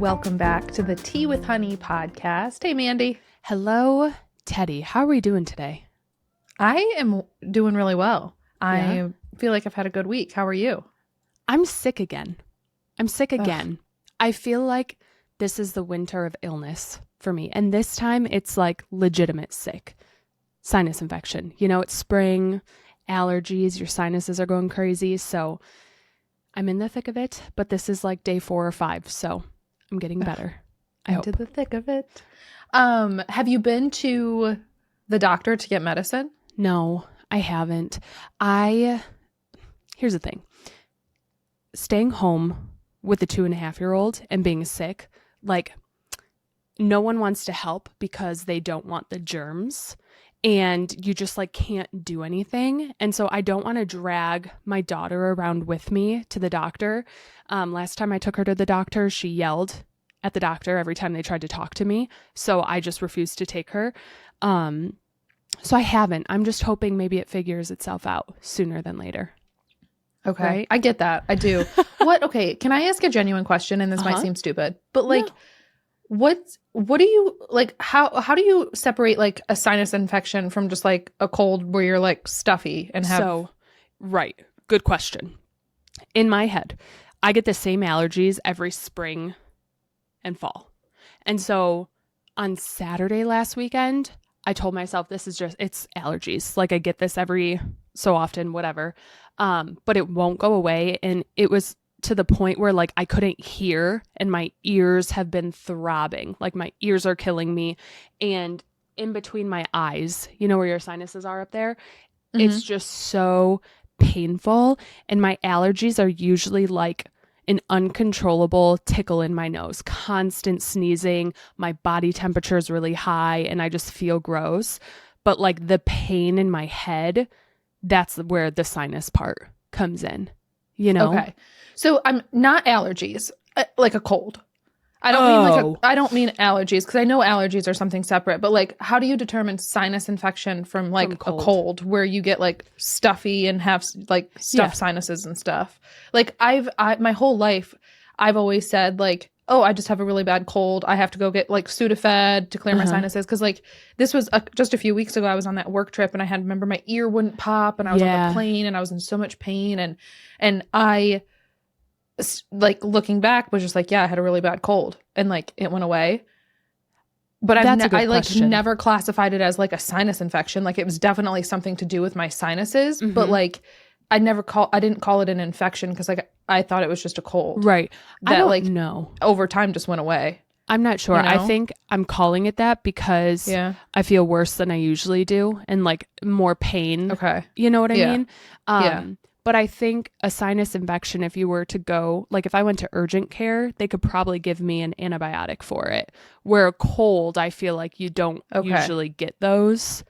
Welcome back to the Tea with Honey podcast. Hey, Mandy. Hello, Teddy. How are we doing today? I am doing really well. I feel like I've had a good week. How are you? I'm sick again. Ugh. I feel like this is the winter of illness for me. And this time it's like legitimate sick. Sinus infection. You know, it's spring, allergies, your sinuses are going crazy. So I'm in the thick of it, but this is like day 4 or 5. So I'm getting better. I hope. Into the thick of it. Have you been to the doctor to get medicine? No, I haven't. Here's the thing. Staying home with a 2.5-year-old and being sick, like no one wants to help because they don't want the germs and you just like can't do anything. And so I don't want to drag my daughter around with me to the doctor. Last time I took her to the doctor, she yelled at the doctor every time they tried to talk to me. So I just refused to take her. So I haven't. I'm just hoping maybe it figures itself out sooner than later. Okay. Right? I get that. I do. Okay. Can I ask a genuine question? And this might seem stupid, but like, No. what do you like? How do you separate like a sinus infection from just like a cold where you're like stuffy and have? Right. Good question. In my head, I get the same allergies every spring and fall. And so on Saturday last weekend, I told myself it's allergies. Like I get this every so often, whatever. But it won't go away. And it was to the point where like I couldn't hear and my ears have been throbbing. Like my ears are killing me. And in between my eyes, you know where your sinuses are up there? Mhm. It's just so painful. And my allergies are usually like an uncontrollable tickle in my nose, constant sneezing, my body temperature is really high and I just feel gross. But like the pain in my head, that's where the sinus part comes in, you know? Okay. So I'm not allergies, like a cold. I don't mean allergies because I know allergies are something separate, but like how do you determine sinus infection from like a cold where you get like stuffy and have like stuffed sinuses and stuff? Like my whole life I've always said like, oh, I just have a really bad cold. I have to go get like Sudafed to clear my sinuses. Cause like this was just a few weeks ago, I was on that work trip and I remember my ear wouldn't pop and I was on the plane and I was in so much pain. And I like looking back was just like, yeah, I had a really bad cold and like it went away. But I like never classified it as like a sinus infection. Like it was definitely something to do with my sinuses, but like I didn't call it an infection because like I thought it was just a cold. Right. That I don't like know. Over time just went away. I'm not sure. You know? I think I'm calling it that because I feel worse than I usually do and like more pain. Okay. You know what I mean? But I think a sinus infection, if you were to go, like if I went to urgent care, they could probably give me an antibiotic for it. Where a cold, I feel like you don't usually get those.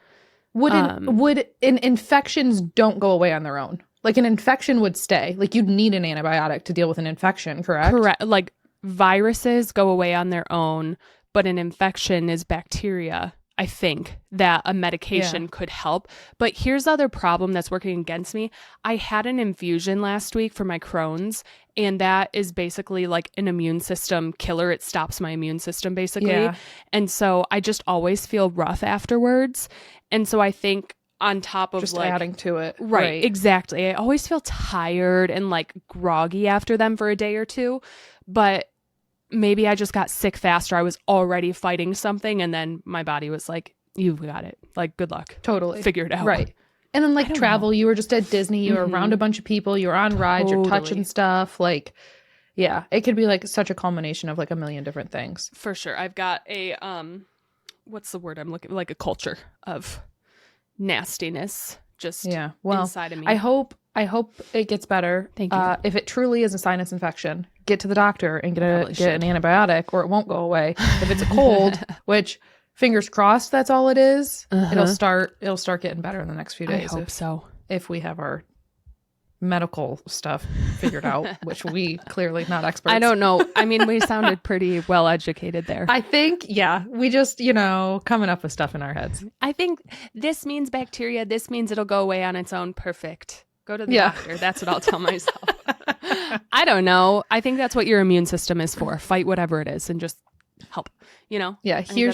Infections don't go away on their own? Like an infection would stay. Like you'd need an antibiotic to deal with an infection, correct? Correct. Like viruses go away on their own, but an infection is bacteria. I think that a medication could help. But here's the other problem that's working against me. I had an infusion last week for my Crohn's, and that is basically like an immune system killer. It stops my immune system basically. Yeah. And so I just always feel rough afterwards. And so I think on top of just like adding to it. Right, exactly. I always feel tired and like groggy after them for a day or two. But maybe I just got sick faster. I was already fighting something and then my body was like, you've got it. Like, good luck. Totally. Figure it out. Right. And then like travel, you were just at Disney, you were around a bunch of people, you were on rides, you're touching stuff. Like, yeah, it could be like such a culmination of like a million different things. For sure. I've got a, what's the word I'm looking, like a culture of nastiness just inside of me. I hope it gets better. Thank you. If it truly is a sinus infection, get to the doctor and get an antibiotic or it won't go away. If it's a cold, which fingers crossed that's all it is, it'll start getting better in the next few days. I hope so. If we have our medical stuff figured out, which we clearly not experts. I don't know. I mean, we sounded pretty well educated there. I think, we just, coming up with stuff in our heads. I think this means bacteria. This means it'll go away on its own. Perfect. Go to the doctor. That's what I'll tell myself. I don't know. I think that's what your immune system is for. Fight whatever it is and just help, you know? Yeah. Here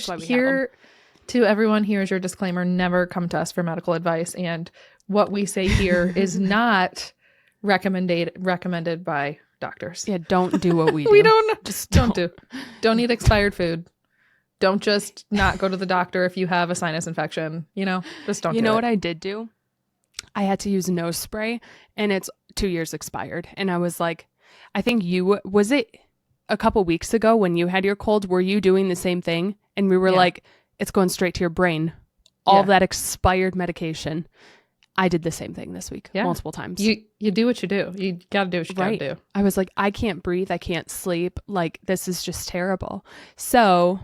to everyone, here's your disclaimer. Never come to us for medical advice. And what we say here is not recommended by doctors. Yeah. Don't do what we do. We don't eat expired food. Don't just not go to the doctor if you have a sinus infection, just don't. You know what I did do? I had to use nose spray and it's 2 years expired. And I was like, I think was it a couple weeks ago when you had your cold? Were you doing the same thing? And we were like, it's going straight to your brain. All that expired medication. I did the same thing this week multiple times. You do what you do. You got to do what you got to do. I was like, I can't breathe. I can't sleep. Like, this is just terrible. So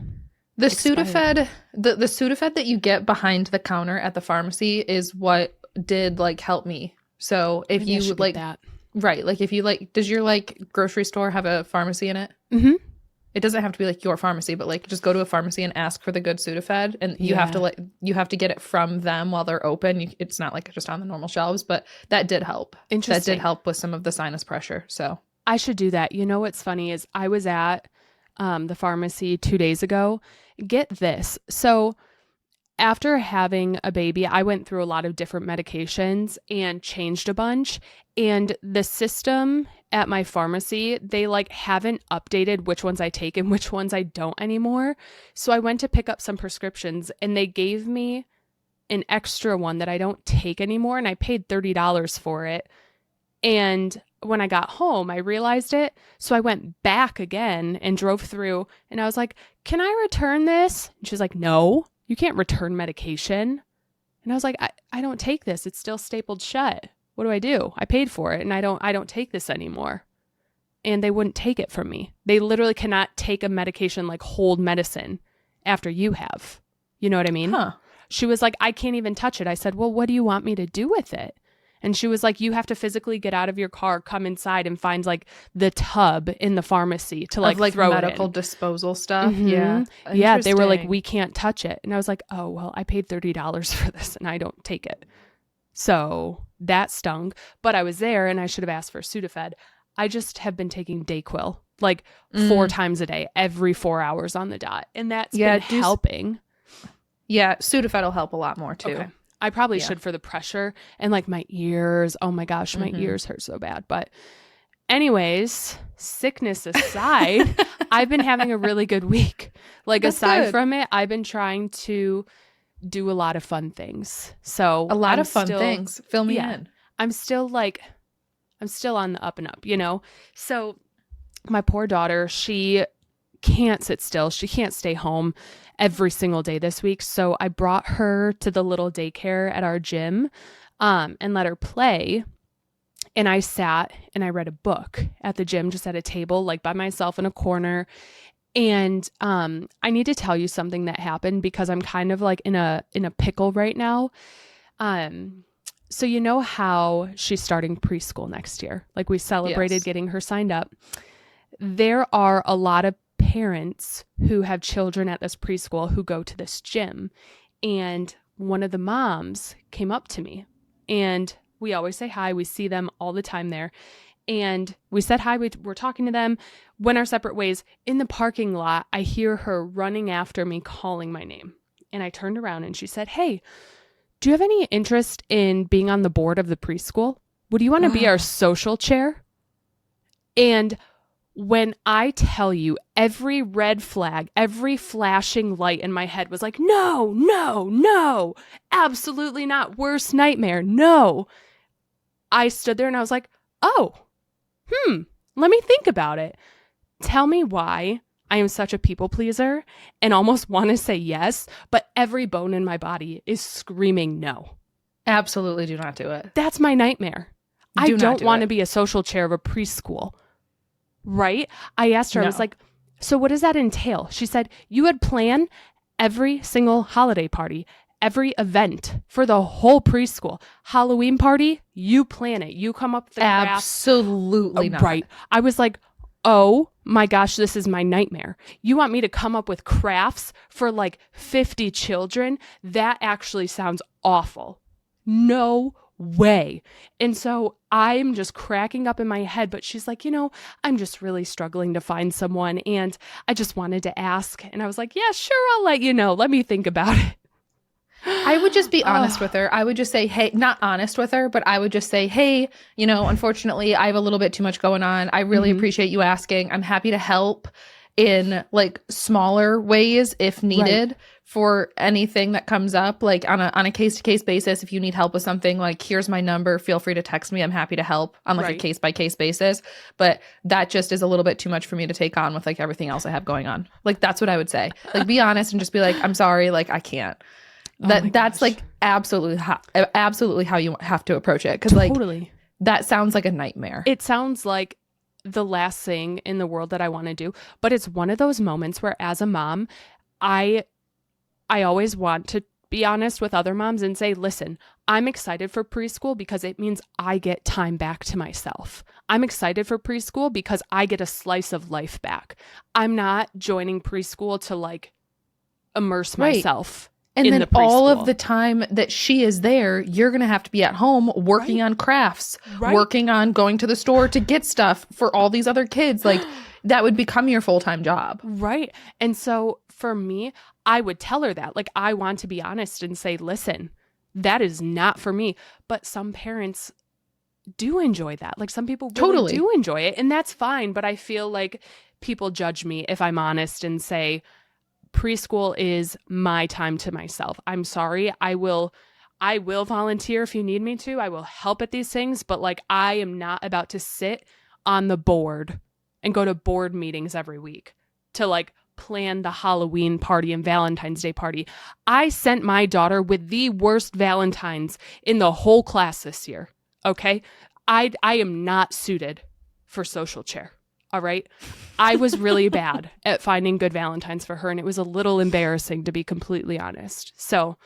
the Sudafed, the Sudafed that you get behind the counter at the pharmacy is what did help me. So if maybe you that. Right. If you does your grocery store have a pharmacy in it? Mm-hmm. It doesn't have to be your pharmacy, but just go to a pharmacy and ask for the good Sudafed, and you have to get it from them while they're open. It's not just on the normal shelves, but that did help. Interesting. That did help with some of the sinus pressure. So I should do that. You know what's funny is I was at the pharmacy 2 days ago. Get this. So after having a baby, I went through a lot of different medications and changed a bunch. And the system at my pharmacy, they haven't updated which ones I take and which ones I don't anymore. So I went to pick up some prescriptions and they gave me an extra one that I don't take anymore. And I paid $30 for it. And when I got home, I realized it. So I went back again and drove through and I was like, can I return this? And she's like, no. You can't return medication. And I was like, I don't take this. It's still stapled shut. What do I do? I paid for it and I don't take this anymore. And they wouldn't take it from me. They literally cannot take a medication hold medicine after you have. You know what I mean? Huh. She was like, I can't even touch it. I said, well, what do you want me to do with it? And she was like, you have to physically get out of your car, come inside and find the tub in the pharmacy to throw medical it in. Disposal stuff. Mm-hmm. Yeah. Yeah. They were like, we can't touch it. And I was like, oh, well, I paid $30 for this and I don't take it. So that stung, but I was there and I should have asked for Sudafed. I just have been taking Dayquil 4 times a day, every 4 hours on the dot. And that's been helping. Yeah. Sudafed will help a lot more too. Okay. I probably should for the pressure and my ears. Oh my gosh, my ears hurt so bad. But anyways, sickness aside, I've been having a really good week. Aside from it, I've been trying to do a lot of fun things. So a lot of fun things. Fill me in. I'm still on the up and up, So my poor daughter, she can't sit still. She can't stay home every single day this week. So I brought her to the little daycare at our gym and let her play. And I sat and I read a book at the gym, just at a table, by myself in a corner. And I need to tell you something that happened because I'm kind of in a pickle right now. So you know how she's starting preschool next year? We celebrated getting her signed up. There are a lot of parents who have children at this preschool who go to this gym. And one of the moms came up to me and we always say hi. We see them all the time there. And we said hi. We're talking to them, went our separate ways. In the parking lot, I hear her running after me, calling my name. And I turned around and she said, hey, do you have any interest in being on the board of the preschool? Would you want to be our social chair? And when I tell you, every red flag, every flashing light in my head was like, no, no, no, absolutely not. Worst nightmare. No. I stood there and I was like, oh, let me think about it. Tell me why I am such a people pleaser and almost want to say yes, but every bone in my body is screaming no. Absolutely do not do it. That's my nightmare. I don't want to be a social chair of a preschool. Right? I asked her, I was like, so what does that entail? She said, you would plan every single holiday party, every event for the whole preschool. Halloween party, you plan it. You come up with the crafts. Absolutely not. Right. I was like, oh my gosh, this is my nightmare. You want me to come up with crafts for 50 children? That actually sounds awful. No way. And so I'm just cracking up in my head, but she's like, I'm just really struggling to find someone. And I just wanted to ask. And I was like, yeah, sure. I'll let you know. Let me think about it. I would just be honest with her. I would just say, hey, not honest with her, but I would just say, hey, unfortunately, I have a little bit too much going on. I really appreciate you asking. I'm happy to help in like smaller ways if needed for anything that comes up, like on a case-to-case basis. If you need help with something, like here's my number, feel free to text me. I'm happy to help on like a case-by-case basis. But that just is a little bit too much for me to take on with like everything else I have going on. Like that's what I would say. Like be honest and just be like, I'm sorry, like I can't. That's like absolutely how you have to approach it. Because like that sounds like a nightmare. It sounds like the last thing in the world that I want to do. But it's one of those moments where as a mom, I always want to be honest with other moms and say, listen, I'm excited for preschool because it means I get time back to myself. I'm excited for preschool because I get a slice of life back. I'm not joining preschool to like immerse myself. And then all of the time that she is there, you're going to have to be at home working on crafts, working on going to the store to get stuff for all these other kids. Like that would become your full-time job. Right. And so for me, I would tell her that. Like I want to be honest and say, listen, that is not for me. But some parents do enjoy that. Like some people really do enjoy it. And that's fine. But I feel like people judge me if I'm honest and say, preschool is my time to myself. I'm sorry. I will volunteer if you need me to. I will help at these things, but like I am not about to sit on the board and go to board meetings every week to like plan the Halloween party and Valentine's Day party. I sent my daughter with the worst Valentines in the whole class this year. Okay? I am not suited for social chair. All right. I was really bad at finding good Valentines for her, and it was a little embarrassing, to be completely honest. So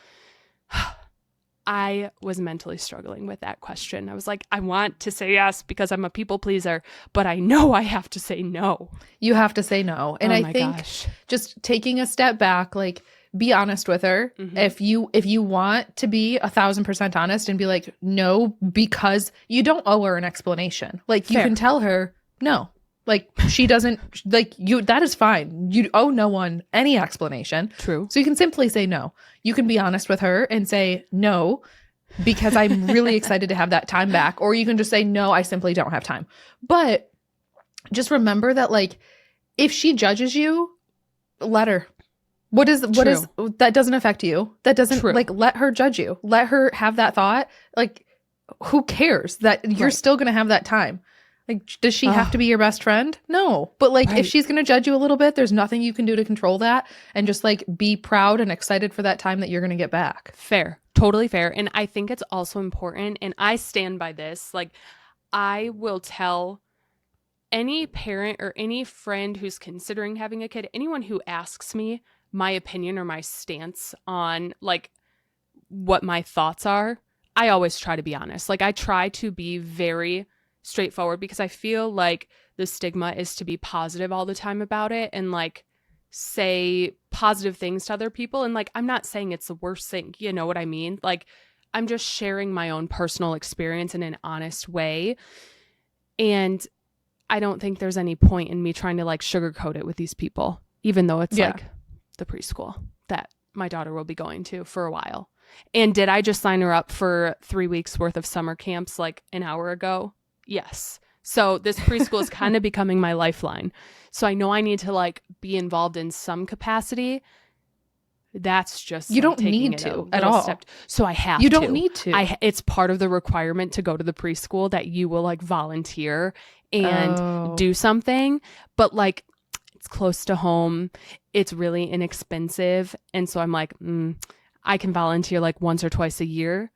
I was mentally struggling with that question. I was like, I want to say yes because I'm a people pleaser, but I know I have to say no. You have to say no. And I think just taking a step back, like be honest with her. If you want to be 1,000% honest and be like, no, because you don't owe her an explanation. Like you can tell her no. Like she doesn't like you. That is fine. You owe no one any explanation. True. So you can simply say no. You can be honest with her and say no, because I'm really excited to have that time back. Or you can just say no, I simply don't have time. But just remember that like if she judges you, let her. What is that doesn't affect you. That doesn't like let her judge you. Let her have that thought. Like who cares that you're still going to have that time? Like, does she have to be your best friend? No. But like, if she's going to judge you a little bit, there's nothing you can do to control that. And just like be proud and excited for that time that you're going to get back. Fair. Totally fair. And I think it's also important, and I stand by this, like I will tell any parent or any friend who's considering having a kid, anyone who asks me my opinion or my stance on like what my thoughts are, I always try to be honest. Like I try to be very straightforward because I feel like the stigma is to be positive all the time about it and like say positive things to other people. And like, I'm not saying it's the worst thing. You know what I mean? Like I'm just sharing my own personal experience in an honest way. And I don't think there's any point in me trying to like sugarcoat it with these people, even though it's like the preschool that my daughter will be going to for a while. And did I just sign her up for 3 weeks worth of summer camps like an hour ago? Yes. So this preschool is kind of becoming my lifeline. So I know I need to like be involved in some capacity. That's just you don't need to at all. So I have you to. You don't need to. It's part of the requirement to go to the preschool that you will like volunteer and do something. But like it's close to home. It's really inexpensive. And so I'm like, I can volunteer like once or twice a year.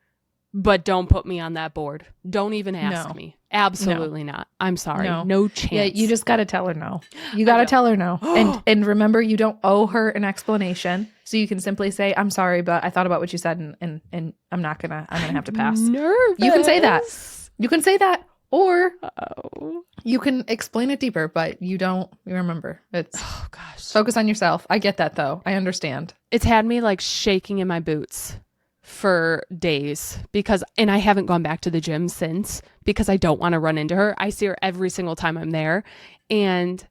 But don't put me on that board. Don't even ask me. Absolutely not. I'm sorry. No chance. Yeah, you just got to tell her no. You got to tell her no. And remember, you don't owe her an explanation. So you can simply say, I'm sorry, but I thought about what you said and I'm gonna have to pass. Nervous. You can say that. You can say that. Or you can explain it deeper, but you remember. It's focus on yourself. I get that though. I understand. It's had me like shaking in my boots for days and I haven't gone back to the gym since because I don't want to run into her. I see her every single time I'm there. And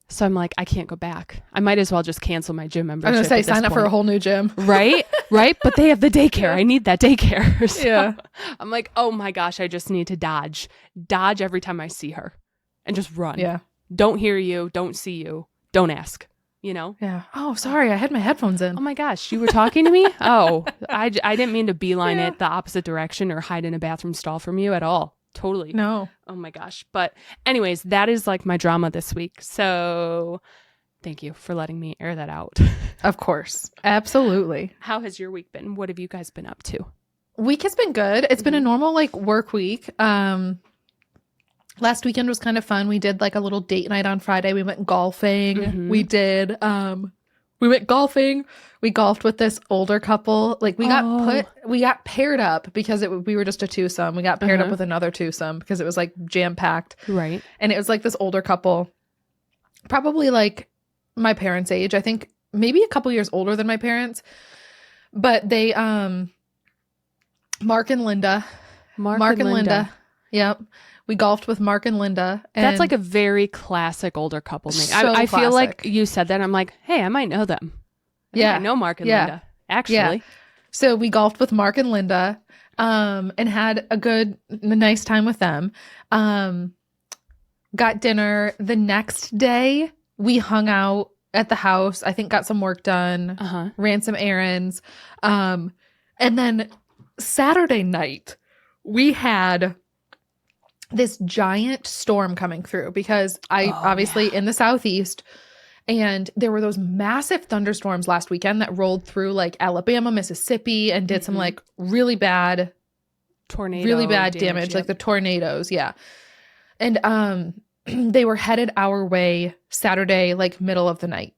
so I'm like, I can't go back. I might as well just cancel my gym membership. I was going to say, sign up for a whole new gym. Right? Right? But they have the daycare. I need that daycare. So yeah. I'm like, oh my gosh, I just need to dodge every time I see her and just run. Yeah. Don't hear you. Don't see you. Don't ask. You know? Yeah. Oh, sorry. I had my headphones in. Oh my gosh. You were talking to me? Oh, I didn't mean to beeline it the opposite direction or hide in a bathroom stall from you at all. Totally. No. Oh my gosh. But anyways, that is like my drama this week. So thank you for letting me air that out. Of course. Absolutely. How has your week been? What have you guys been up to? Week has been good. It's been a normal like work week. Last weekend was kind of fun. We did like a little date night on Friday. We went golfing. Mm-hmm. We went golfing. We golfed with this older couple. Like we got paired up because we were just a twosome. We got paired up with another twosome because it was like jam packed. Right. And it was like this older couple, probably like my parents' age. I think maybe a couple years older than my parents, but they, Mark and Linda. Mark and Linda. Yep. We golfed with Mark and Linda. And that's like a very classic older couple name. So I feel like classic. you said that. I'm like, hey, I might know them. I know Mark and Linda, actually. Yeah. So we golfed with Mark and Linda and had a nice time with them. Got dinner. The next day, we hung out at the house. I think got some work done, ran some errands. And then Saturday night, we had this giant storm coming through because obviously in the Southeast, and there were those massive thunderstorms last weekend that rolled through like Alabama, Mississippi, and did some like really bad damage, like the tornadoes. Yeah. And they were headed our way Saturday, like middle of the night.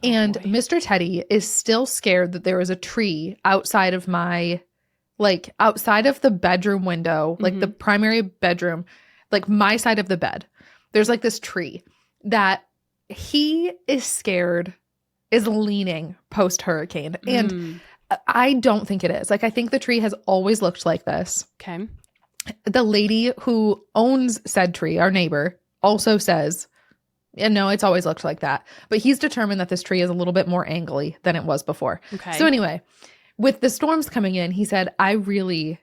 And Mr. Teddy is still scared that there was a tree outside of the bedroom window, like the primary bedroom, like my side of the bed. There's like this tree that he is scared is leaning post-hurricane. And I don't think it is. Like, I think the tree has always looked like this. Okay. The lady who owns said tree, our neighbor, also says, and no, it's always looked like that. But he's determined that this tree is a little bit more angly than it was before. Okay. So anyway, with the storms coming in, he said, I'm going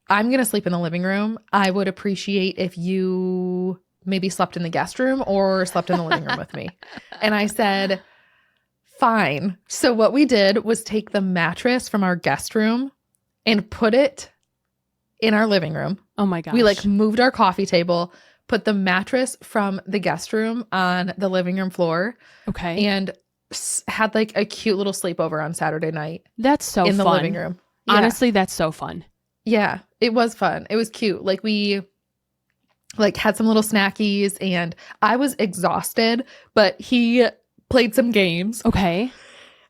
to sleep in the living room. I would appreciate if you maybe slept in the guest room or slept in the living room with me. And I said, fine. So what we did was take the mattress from our guest room and put it in our living room. Oh my gosh. We like moved our coffee table, put the mattress from the guest room on the living room floor. Okay. And had like a cute little sleepover on Saturday night. That's so fun. In the living room. Yeah. Honestly, that's so fun. Yeah, it was fun. It was cute. Like we like had some little snackies and I was exhausted, but he played some games. Okay.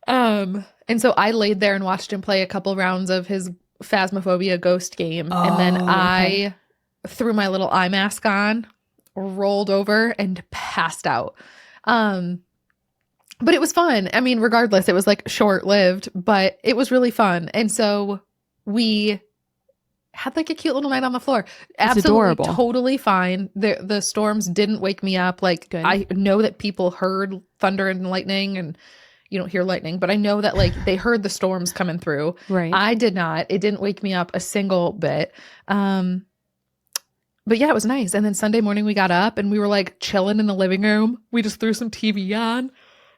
And so I laid there and watched him play a couple rounds of his Phasmophobia ghost game. And then I threw my little eye mask on, rolled over and passed out. But it was fun. I mean, regardless, it was like short-lived, but it was really fun. And so we had like a cute little night on the floor. Absolutely adorable. Totally fine. The storms didn't wake me up. Like Good. I know that people heard thunder and lightning, and you don't hear lightning, but I know that like they heard the storms coming through. Right. I did not. It didn't wake me up a single bit. But yeah, it was nice. And then Sunday morning we got up and we were like chilling in the living room. We just threw some TV on.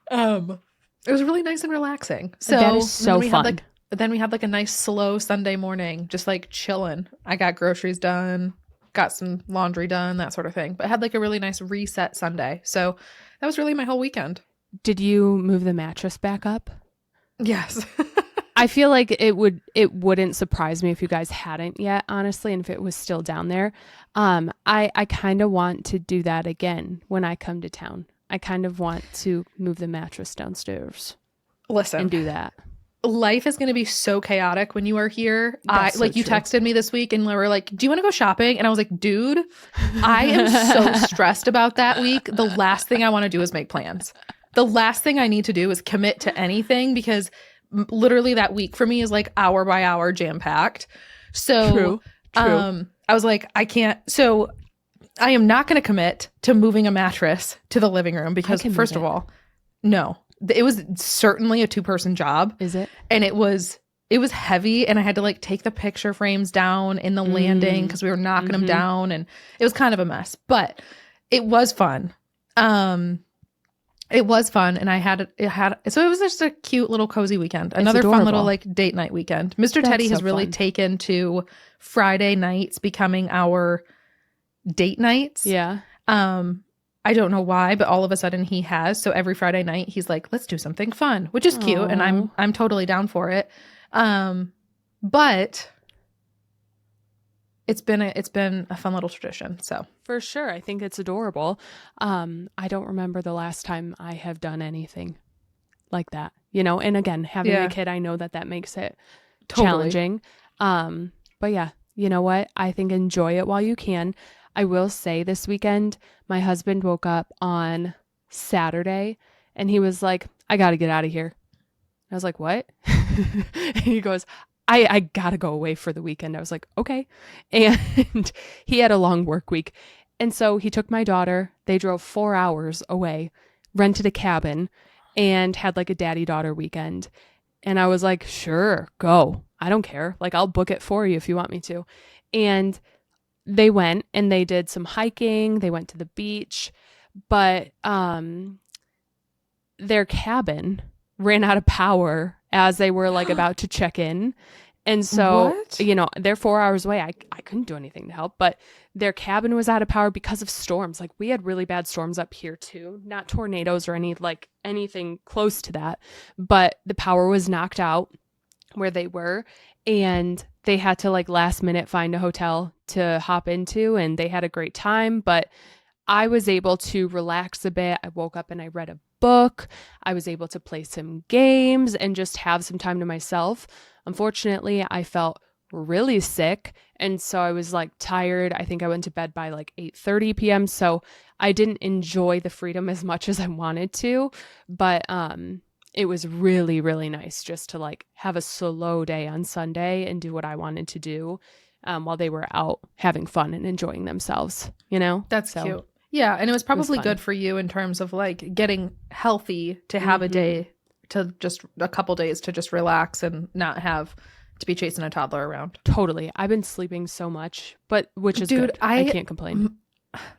It was really nice and relaxing. So that is so fun. Then we had like a nice slow Sunday morning, just like chilling. I got groceries done, got some laundry done, that sort of thing. But I had like a really nice reset Sunday. So that was really my whole weekend. Did you move the mattress back up? Yes. I feel like it wouldn't surprise me if you guys hadn't yet, honestly, and if it was still down there. I kind of want to do that again when I come to town. I kind of want to move the mattress downstairs. Listen. And do that. Life is going to be so chaotic when you are here. You true. texted me this week and were like, do you want to go shopping? And I was like, dude, I am so stressed about that week. The last thing I want to do is make plans. The last thing I need to do is commit to anything because literally that week for me is like hour by hour jam packed. So True. I was like, I can't. So I am not going to commit to moving a mattress to the living room because first of all, no, it was certainly a 2-person job. Is it? And it was heavy, and I had to like take the picture frames down in the landing because we were knocking them down, and it was kind of a mess, but it was fun. It was fun, and so it was just a cute little cozy weekend. Another fun little like date night weekend. Mr. Teddy has really taken to Friday nights becoming our date nights. Yeah. I don't know why, but all of a sudden he has. So every Friday night he's like, let's do something fun, which is cute, and I'm totally down for it. But it's been a fun little tradition. So for sure, I think it's adorable. I don't remember the last time I have done anything like that, you know. And again, having a kid, I know that makes it challenging. But yeah, you know what? I think enjoy it while you can. I will say this weekend, my husband woke up on Saturday and he was like, I got to get out of here. I was like, what? And he goes, I got to go away for the weekend. I was like, okay. And he had a long work week. And so he took my daughter. They drove 4 hours away, rented a cabin, and had like a daddy-daughter weekend. And I was like, sure, go. I don't care. Like, I'll book it for you if you want me to. And they went and they did some hiking. They went to the beach. But their cabin ran out of power as they were like about to check in. And so, you know, they're 4 hours away. I couldn't do anything to help, but their cabin was out of power because of storms. Like, we had really bad storms up here too, not tornadoes or anything close to that, but the power was knocked out where they were, and they had to like last minute find a hotel to hop into, and they had a great time. But I was able to relax a bit. I woke up and I read a book. I was able to play some games and just have some time to myself. Unfortunately, I felt really sick, and so I was like tired. I think I went to bed by like 8:30 p.m. So I didn't enjoy the freedom as much as I wanted to, but it was really, really nice just to like have a slow day on Sunday and do what I wanted to do while they were out having fun and enjoying themselves, you know? That's cute. Yeah, and it was probably good for you in terms of like getting healthy to have a day to just a couple days to just relax and not have to be chasing a toddler around. Totally. I've been sleeping so much, but which is good. I can't complain.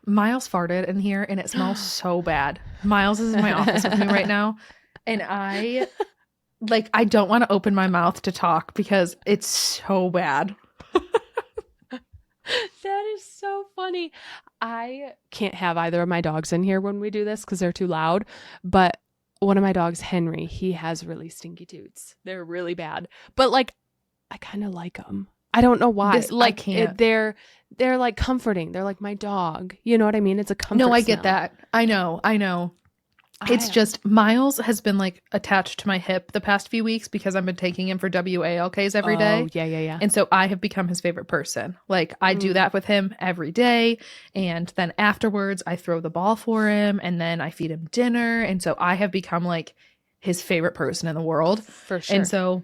Miles farted in here and it smells so bad. Miles is in my office with me right now, and I don't want to open my mouth to talk because it's so bad. That is so funny. I can't have either of my dogs in here when we do this because they're too loud. But one of my dogs, Henry, he has really stinky toots. They're really bad. But like, I kind of like them. I don't know why. They're like comforting. They're like my dog. You know what I mean? It's a comfort. No, I get that. I know. It's just Miles has been like attached to my hip the past few weeks because I've been taking him for WALKs every day. Oh, yeah. And so I have become his favorite person. Like, I do that with him every day. And then afterwards I throw the ball for him and then I feed him dinner. And so I have become like his favorite person in the world. For sure. And so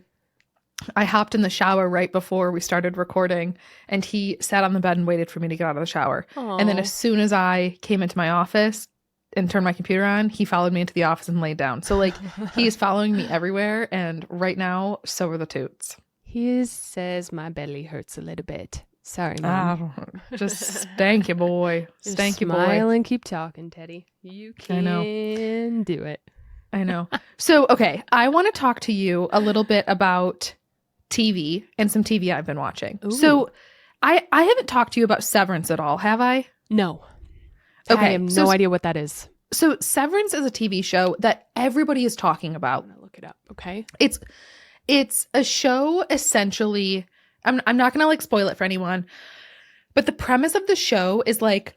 I hopped in the shower right before we started recording, and he sat on the bed and waited for me to get out of the shower. Aww. And then as soon as I came into my office and turned my computer on, he followed me into the office and laid down. So like, he's following me everywhere, and right now so are the toots. He says my belly hurts a little bit. Sorry, Mom. Just stank you, boy. Stank you, boy. Smile and keep talking, Teddy. You can do it. I know. So, okay, I want to talk to you a little bit about TV and some TV I've been watching. Ooh. So I haven't talked to you about Severance at all, have I? No. Okay. I have no idea what that is. So Severance is a TV show that everybody is talking about. I'm going to look it up. Okay. It's a show essentially. I'm not going to like spoil it for anyone, but the premise of the show is like,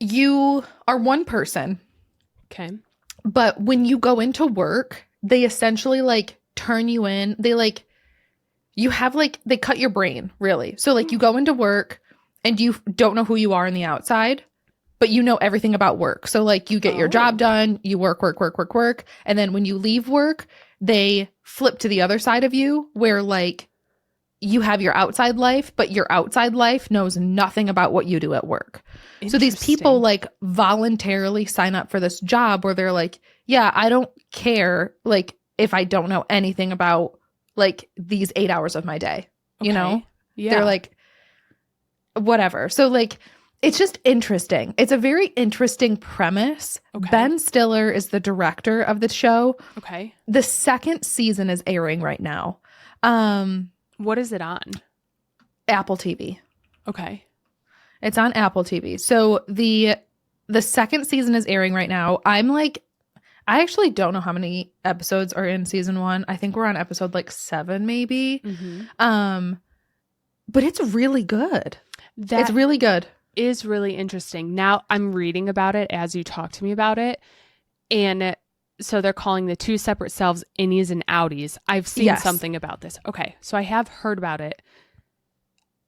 you are one person. Okay. But when you go into work, they essentially like turn you in. They like, you have like, they cut your brain, really. So like, you go into work and you don't know who you are on the outside, but you know everything about work. So like, you get your job done, you work. And then when you leave work, they flip to the other side of you where like you have your outside life, but your outside life knows nothing about what you do at work. So these people like voluntarily sign up for this job where they're like, yeah, I don't care like if I don't know anything about like these 8 hours of my day, you know? Yeah. They're like, whatever. So like, it's just interesting. It's a very interesting premise. Okay. Ben Stiller is the director of the show. Okay. The second season is airing right now. What is it on? Apple TV. Okay. It's on Apple TV. So the second season is airing right now. I actually don't know how many episodes are in season 1. I think we're on episode like 7 maybe. Mm-hmm. But it's really good. It's really good. Is really interesting. Now I'm reading about it as you talk to me about it. And so they're calling the two separate selves innies and outies. I've seen something about this. Okay. So I have heard about it.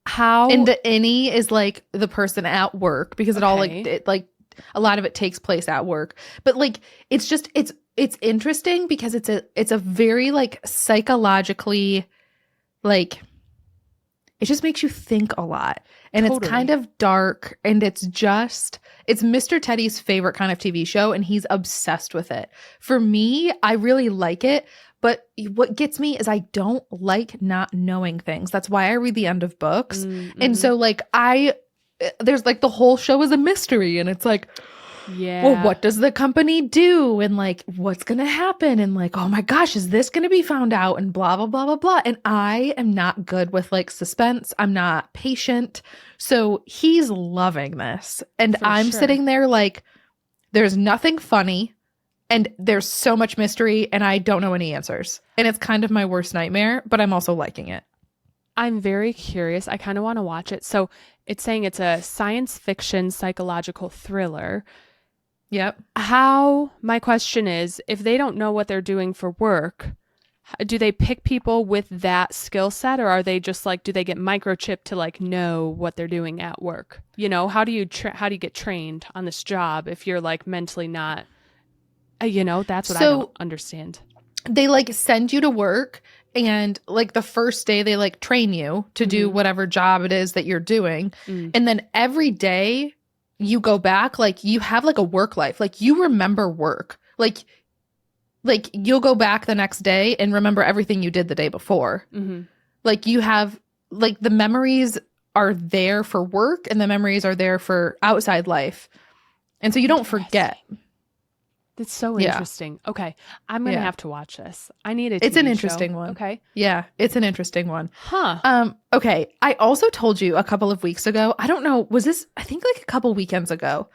How? And the innie is like the person at work because it all like a lot of it takes place at work. But like it's just it's interesting because it's a very like psychologically like it just makes you think a lot. And It's kind of dark and it's Mr. Teddy's favorite kind of TV show and he's obsessed with it. For me, I really like it, but what gets me is I don't like not knowing things. That's why I read the end of books. Mm-hmm. And so like there's like the whole show is a mystery and it's like, well, what does the company do? And like, what's going to happen? And like, oh my gosh, is this going to be found out? And blah, blah, blah, blah, blah. And I am not good with like suspense. I'm not patient. So he's loving this. And I'm sitting there like, there's nothing funny and there's so much mystery and I don't know any answers. And it's kind of my worst nightmare, but I'm also liking it. I'm very curious. I kind of want to watch it. So it's saying it's a science fiction psychological thriller. Yep. My question is, if they don't know what they're doing for work, do they pick people with that skill set or are they just like, do they get microchipped to like know what they're doing at work? You know, how do you get trained on this job if you're like mentally not, that's what I don't understand. They like send you to work and like the first day they like train you to do whatever job it is that you're doing. And then every day you go back, like you have like a work life, like you remember work, like you'll go back the next day and remember everything you did the day before. Mm-hmm. Like you have like the memories are there for work and the memories are there for outside life. And so you don't forget. That's so interesting. Okay. I'm going to have to watch this. I need it. It's an interesting one. Okay. Yeah. It's an interesting one. Huh. Okay. I also told you a couple of weeks ago, I don't know, was this, I think like a couple weekends ago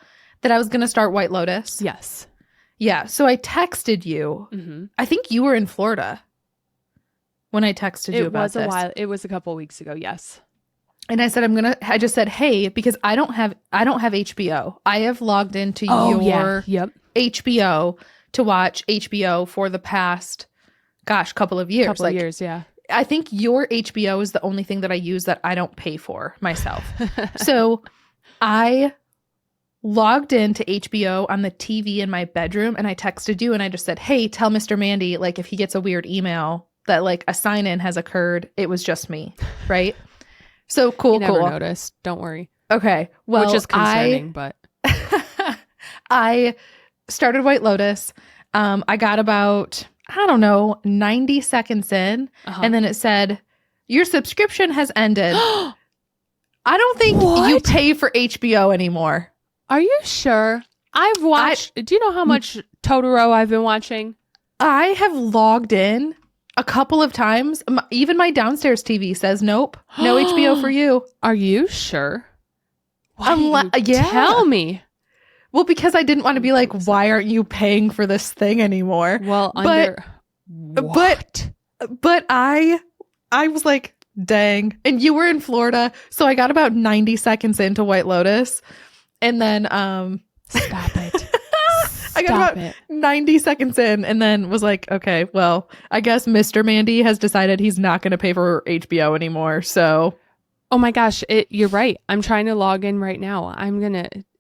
that I was going to start White Lotus. Yes. Yeah. So I texted you. Mm-hmm. I think you were in Florida when I texted you about this. It was a while. It was a couple weeks ago. Yes. And I said, I just said, hey, because I don't have HBO. I have logged into your HBO to watch HBO for the past, couple of years. Couple of years, yeah. I think your HBO is the only thing that I use that I don't pay for myself. So I logged into HBO on the TV in my bedroom and I texted you and I just said, hey, tell Mr. Mandi, like if he gets a weird email that like a sign-in has occurred, it was just me, right? So cool, never noticed. Don't worry. Okay. Well, which is concerning, but I started White Lotus. I got about, 90 seconds in. And then it said, your subscription has ended. I don't think you pay for HBO anymore. Are you sure? I've watched, do you know how much Totoro I've been watching? I have logged in a couple of times. Even my downstairs TV says, nope, no HBO for you. Are you sure? Tell me. Well, because I didn't want to be like, why aren't you paying for this thing anymore? Well, but I was like, dang. And you were in Florida, so I got about 90 seconds into White Lotus. And then stop it. I got about 90 seconds in and then was like, okay, well, I guess Mr. Mandi has decided he's not going to pay for HBO anymore. So, oh my gosh, you're right. I'm trying to log in right now.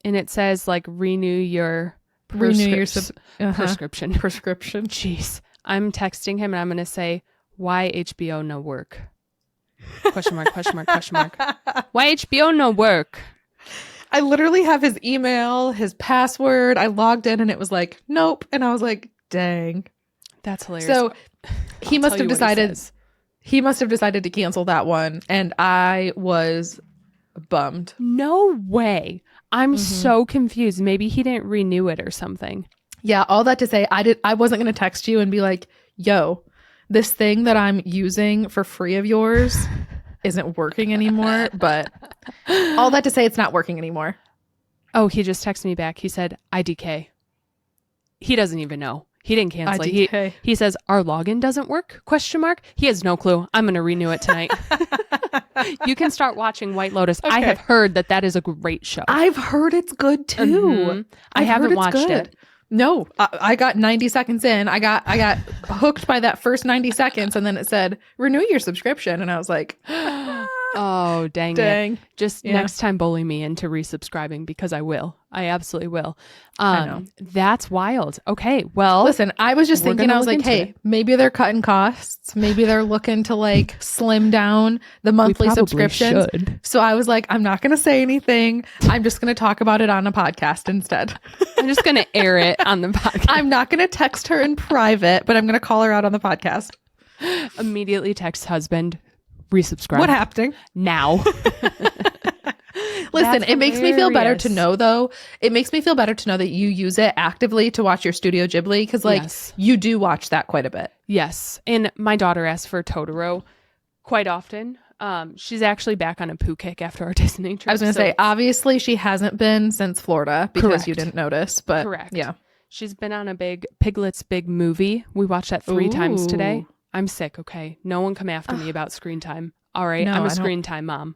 And it says like renew your prescription. Prescription. Jeez. I'm texting him and I'm going to say, why HBO no work? Question mark, question mark, question mark. Why HBO no work? I literally have his email, his password. I logged in and it was like, nope. And I was like, dang. That's hilarious. So he must have decided to cancel that one. And I was bummed. No way. I'm so confused. Maybe he didn't renew it or something. Yeah. All that to say, I wasn't going to text you and be like, yo, this thing that I'm using for free of yours isn't working anymore. But all that to say, it's not working anymore. Oh, he just texted me back. He said, IDK. He doesn't even know. He didn't cancel IDK. it. He says, our login doesn't work? Question mark. He has no clue. I'm going to renew it tonight. You can start watching White Lotus. Okay. I have heard that is a great show. I've heard it's good too. I haven't watched it. No, I got 90 seconds in. I got hooked by that first 90 seconds, and then it said renew your subscription, and I was like, oh dang it! Just next time bully me into resubscribing because I will. I absolutely will. I know. That's wild. Okay, well, listen, I was just thinking, I was like, hey, maybe they're cutting costs. Maybe they're looking to like slim down the monthly subscriptions. So I was like, I'm not going to say anything. I'm just going to talk about it on a podcast instead. I'm just going to air it on the podcast. I'm not going to text her in private, but I'm going to call her out on the podcast. Immediately text husband, resubscribe. What happening? Now. Listen, it makes me feel better to know, though. It makes me feel better to know that you use it actively to watch your Studio Ghibli, because like you do watch that quite a bit. Yes. And my daughter asks for Totoro quite often. She's actually back on a poo kick after our Disney trip. I was going to say, obviously she hasn't been since Florida because you didn't notice, but correct. Yeah. She's been on a big Piglet's Big Movie. We watched that 3 times today. I'm sick. Okay. No one come after me about screen time. All right. No, I'm a screen time mom.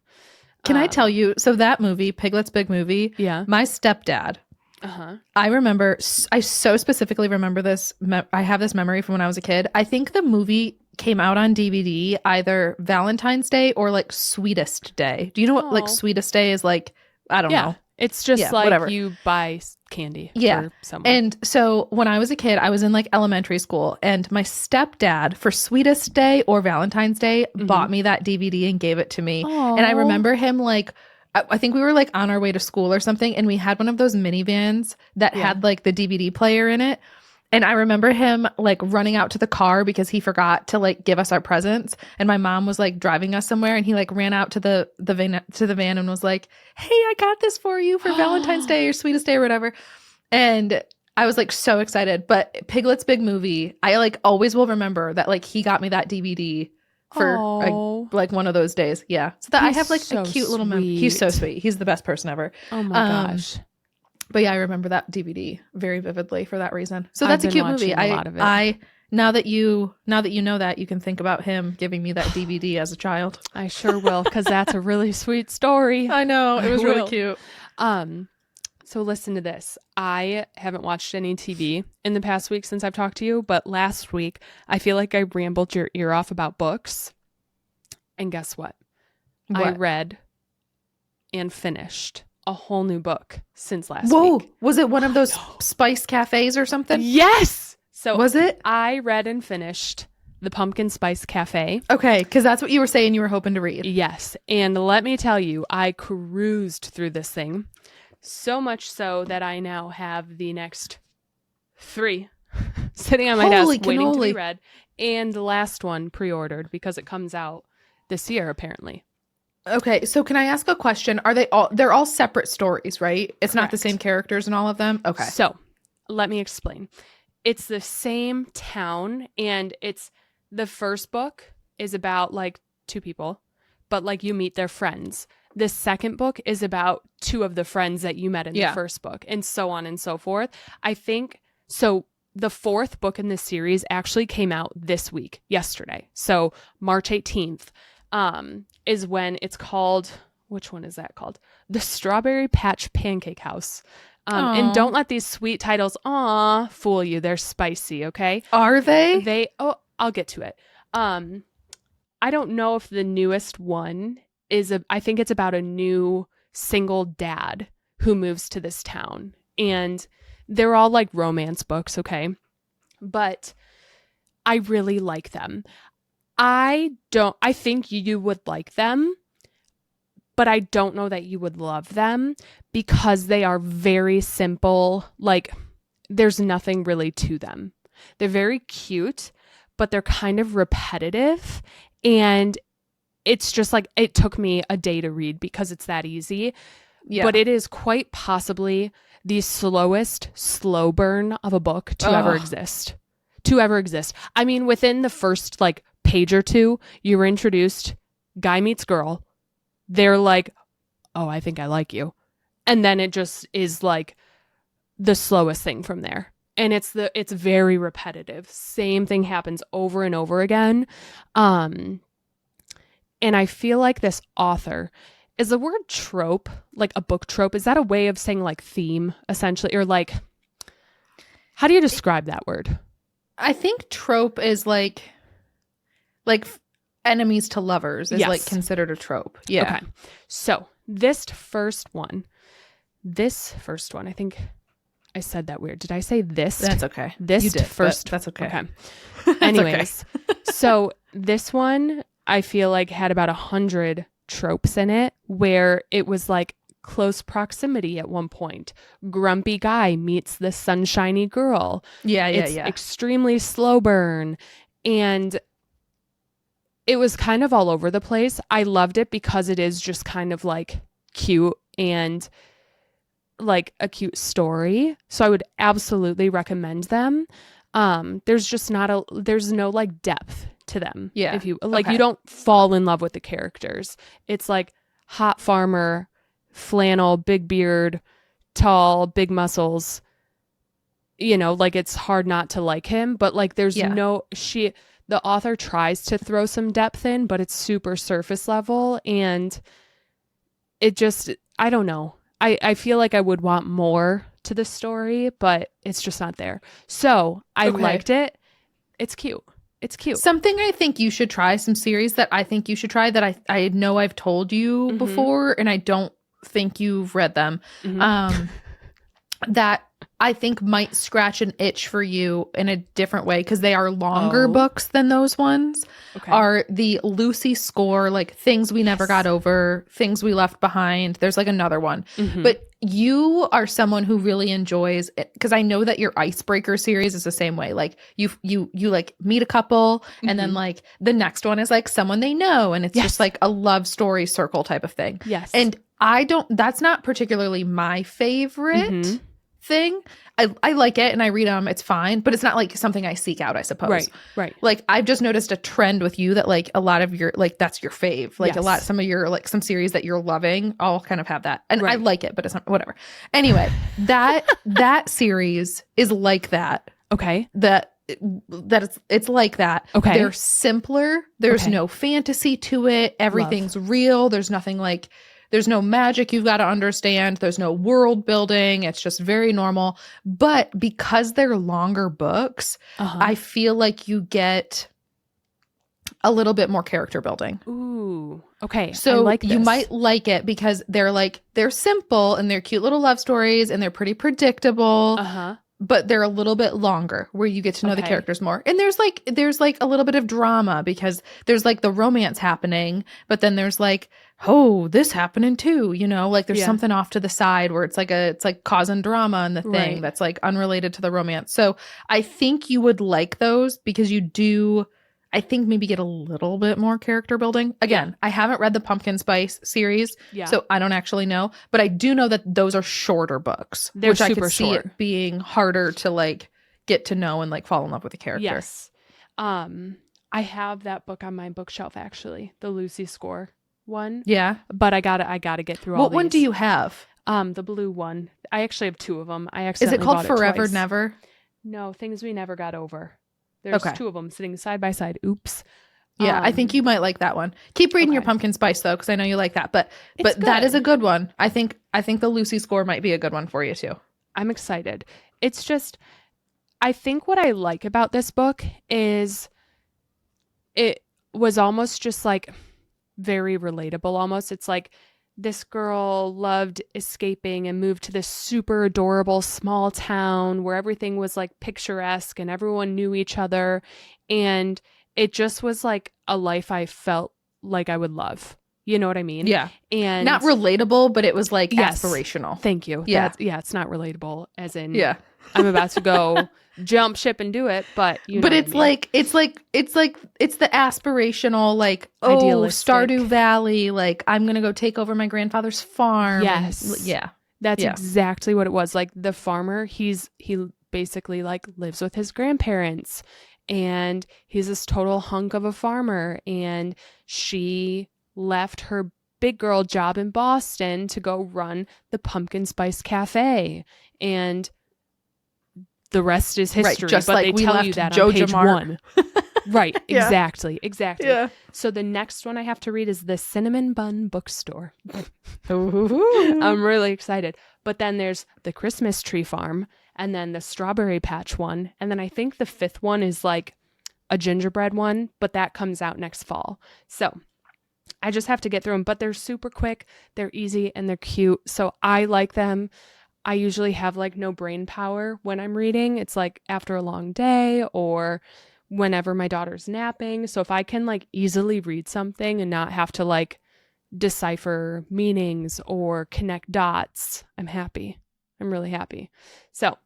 Can I tell you? So that movie, Piglet's Big Movie. Yeah. My stepdad. I remember. I so specifically remember this. I have this memory from when I was a kid. I think the movie came out on DVD either Valentine's Day or like Sweetest Day. Do you know what like Sweetest Day is like? I don't know. It's just like whatever. You buy candy for someone. And so when I was a kid, I was in like elementary school, and my stepdad for Sweetest Day or Valentine's Day bought me that DVD and gave it to me. Aww. And I remember him like, I think we were like on our way to school or something, and we had one of those minivans that had like the DVD player in it. And I remember him like running out to the car because he forgot to like give us our presents. And my mom was like driving us somewhere, and he like ran out to the van and was like, "Hey, I got this for you for Valentine's Day or Sweetest Day or whatever." And I was like so excited. But Piglet's Big Movie, I like always will remember that like he got me that DVD for like one of those days. Yeah. So that I have like a cute little memory. He's so sweet. He's the best person ever. Oh my gosh. But yeah, I remember that DVD very vividly for that reason. So that's a cute movie. I now that you know that, you can think about him giving me that DVD as a child. I sure will, because that's a really sweet story. I know. It was really cute. So listen to this. I haven't watched any TV in the past week since I've talked to you, but last week I feel like I rambled your ear off about books. And guess what? I read and finished a whole new book since last week. Was it one of those spice cafes or something? Yes. So was it? I read and finished The Pumpkin Spice Cafe. Okay, because that's what you were saying you were hoping to read. Yes. And let me tell you, I cruised through this thing. So much so that I now have the next 3 sitting on my desk waiting to be read. And the last one pre-ordered because it comes out this year, apparently. Okay, so can I ask a question? They're all separate stories, right? It's not the same characters in all of them? Okay. So, let me explain. It's the same town, and the first book is about like 2 people, but like you meet their friends. The second book is about 2 of the friends that you met in the first book, and so on and so forth. I think, so the 4th book in this series actually came out this week, yesterday. So, March 18th. Is when it's called, which one is that called? The Strawberry Patch Pancake House. And don't let these sweet titles, fool you. They're spicy, okay? Are they? I'll get to it. I don't know if the newest one I think it's about a new single dad who moves to this town. And they're all like romance books, okay? But I really like them. I think you would like them, but I don't know that you would love them because they are very simple. Like, there's nothing really to them. They're very cute, but they're kind of repetitive. And it's just like, it took me a day to read because it's that easy. Yeah. But it is quite possibly the slowest slow burn of a book to ever exist. I mean, within the first like page or two, you were introduced, guy meets girl. They're like, oh, I think I like you. And then it just is like the slowest thing from there. And it's very repetitive. Same thing happens over and over again. And I feel like this author, is the word trope, like a book trope, is that a way of saying like theme essentially? Or like, how do you describe that word? I think trope is like enemies to lovers is like considered a trope. Yeah. Okay. So this first one, I think I said that weird. Did I say this? That's okay. This you did, first. That's okay. Okay. Anyways, so this one I feel like had about 100 tropes in it where it was like close proximity at one point. Grumpy guy meets the sunshiny girl. It's extremely slow burn. And it was kind of all over the place. I loved it because it is just kind of like cute and like a cute story. So I would absolutely recommend them. There's no like depth to them. Yeah. If you like, you don't fall in love with the characters. It's like hot farmer, flannel, big beard, tall, big muscles. You know, like it's hard not to like him, but like there's the author tries to throw some depth in, but it's super surface level. And it just, I don't know. I feel like I would want more to the story, but it's just not there. So I liked it. It's cute. Something I think you should try, some series that I think you should try that I know I've told you before, and I don't think you've read them, that I think might scratch an itch for you in a different way because they are longer books than those ones. Are the Lucy Score, like Things We Never Got Over, Things We Left Behind. There's like another one. But you are someone who really enjoys it because I know that your Icebreaker series is the same way. Like you like meet a couple and then like the next one is like someone they know and it's just like a love story circle type of thing. Yes. And that's not particularly my favorite thing. I like it and I read them. It's fine, but it's not like something I seek out, I suppose. Right. Like I've just noticed a trend with you that like a lot of your like that's your fave. Like some of your like some series that you're loving all kind of have that, and I like it, but it's not whatever. Anyway, that series is like that. Okay. That it's like that. Okay. They're simpler. There's no fantasy to it. Everything's real. There's nothing like. There's no magic you've got to understand. There's no world building. It's just very normal. But because they're longer books, I feel like you get a little bit more character building. Ooh. Okay. So you might like it because they're simple and they're cute little love stories and they're pretty predictable. But they're a little bit longer where you get to know the characters more. And there's like a little bit of drama because there's like the romance happening, but then there's like, oh, this happening too, you know, like there's something off to the side where it's like causing drama in the thing that's like unrelated to the romance. So I think you would like those because you do, I think maybe get a little bit more character building. Again, I haven't read the Pumpkin Spice series, so I don't actually know. But I do know that those are shorter books, which I could see it being harder to like get to know and like fall in love with a character. Yes. I have that book on my bookshelf actually, the Lucy Score one. Yeah. But I gotta get through all What one do you have? The blue one. I actually have two of them. Is it called Forever Never? No, Things We Never Got Over. There's two of them sitting side by side. Oops. Yeah, I think you might like that one. Keep reading your Pumpkin Spice though, because I know you like that. But that is a good one. I think the Lucy Score might be a good one for you too. I'm excited. It's just, I think what I like about this book is it was almost just like very relatable. Almost, it's like this girl loved escaping and moved to this super adorable small town where everything was like picturesque and everyone knew each other. And it just was like a life I felt like I would love. You know what I mean? Yeah. And not relatable, but it was like aspirational. Thank you. Yeah. It's not relatable as in Yeah. I'm about to go jump ship and do it, but it's like it's the aspirational, like, oh, idealistic. Stardew Valley, like I'm gonna go take over my grandfather's farm. Yes. That's exactly what it was. Like the farmer, he basically like lives with his grandparents and he's this total hunk of a farmer, and she left her big girl job in Boston to go run the Pumpkin Spice Cafe, and the rest is history. Right, just but like they tell you that on page 1. Right, exactly. Yeah. So the next one I have to read is The Cinnamon Bun Bookstore. Ooh. I'm really excited. But then there's The Christmas Tree Farm, and then the Strawberry Patch one, and then I think the 5th one is like a gingerbread one, but that comes out next fall. So I just have to get through them, but they're super quick, they're easy, and they're cute. So I like them. I usually have like no brain power when I'm reading. It's like after a long day or whenever my daughter's napping. So if I can like easily read something and not have to like decipher meanings or connect dots, I'm happy. I'm really happy. So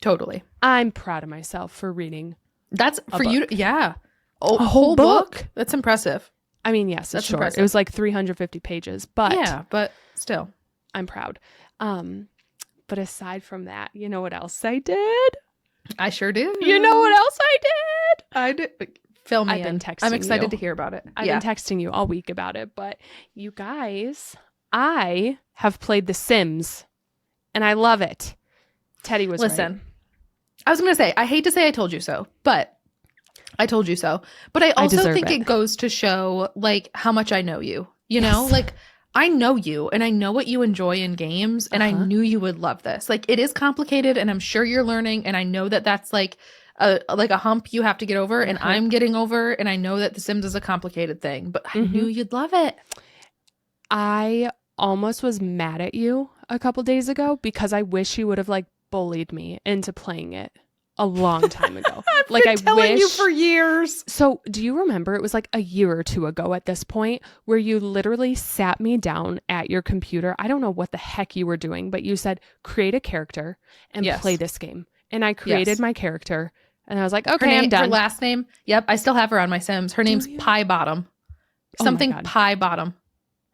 Totally. I'm proud of myself for reading. That's for book. you. Yeah. A whole book? That's impressive. I mean, yes, it's That's short. impressive. It was like 350 pages, but yeah, but still, I'm proud. But aside from that, you know what else I did? I sure do. You know what else I did? I did. Fill me I've been in. texting I'm excited you. to hear about it. I've been texting you all week about it, but you guys, I have played The Sims, and I love it. Teddy was Listen, right. I was going to say, I hate to say I told you so, but I told you so. But I also think it goes to show like how much I know you. You know, like I know you and I know what you enjoy in games, and I knew you would love this. Like it is complicated, and I'm sure you're learning, and I know that that's like a hump you have to get over, and I'm getting over, and I know that The Sims is a complicated thing, but I knew you'd love it. I almost was mad at you a couple days ago because I wish you would have like bullied me into playing it a long time ago. I've been telling you for years. So do you remember it was like a year or two ago at this point where you literally sat me down at your computer? I don't know what the heck you were doing, but you said, create a character and play this game. And I created my character, and I was like, okay, I'm done. Her last name. Yep. I still have her on my Sims. Her name's Pie Bottom. Something Pie Bottom.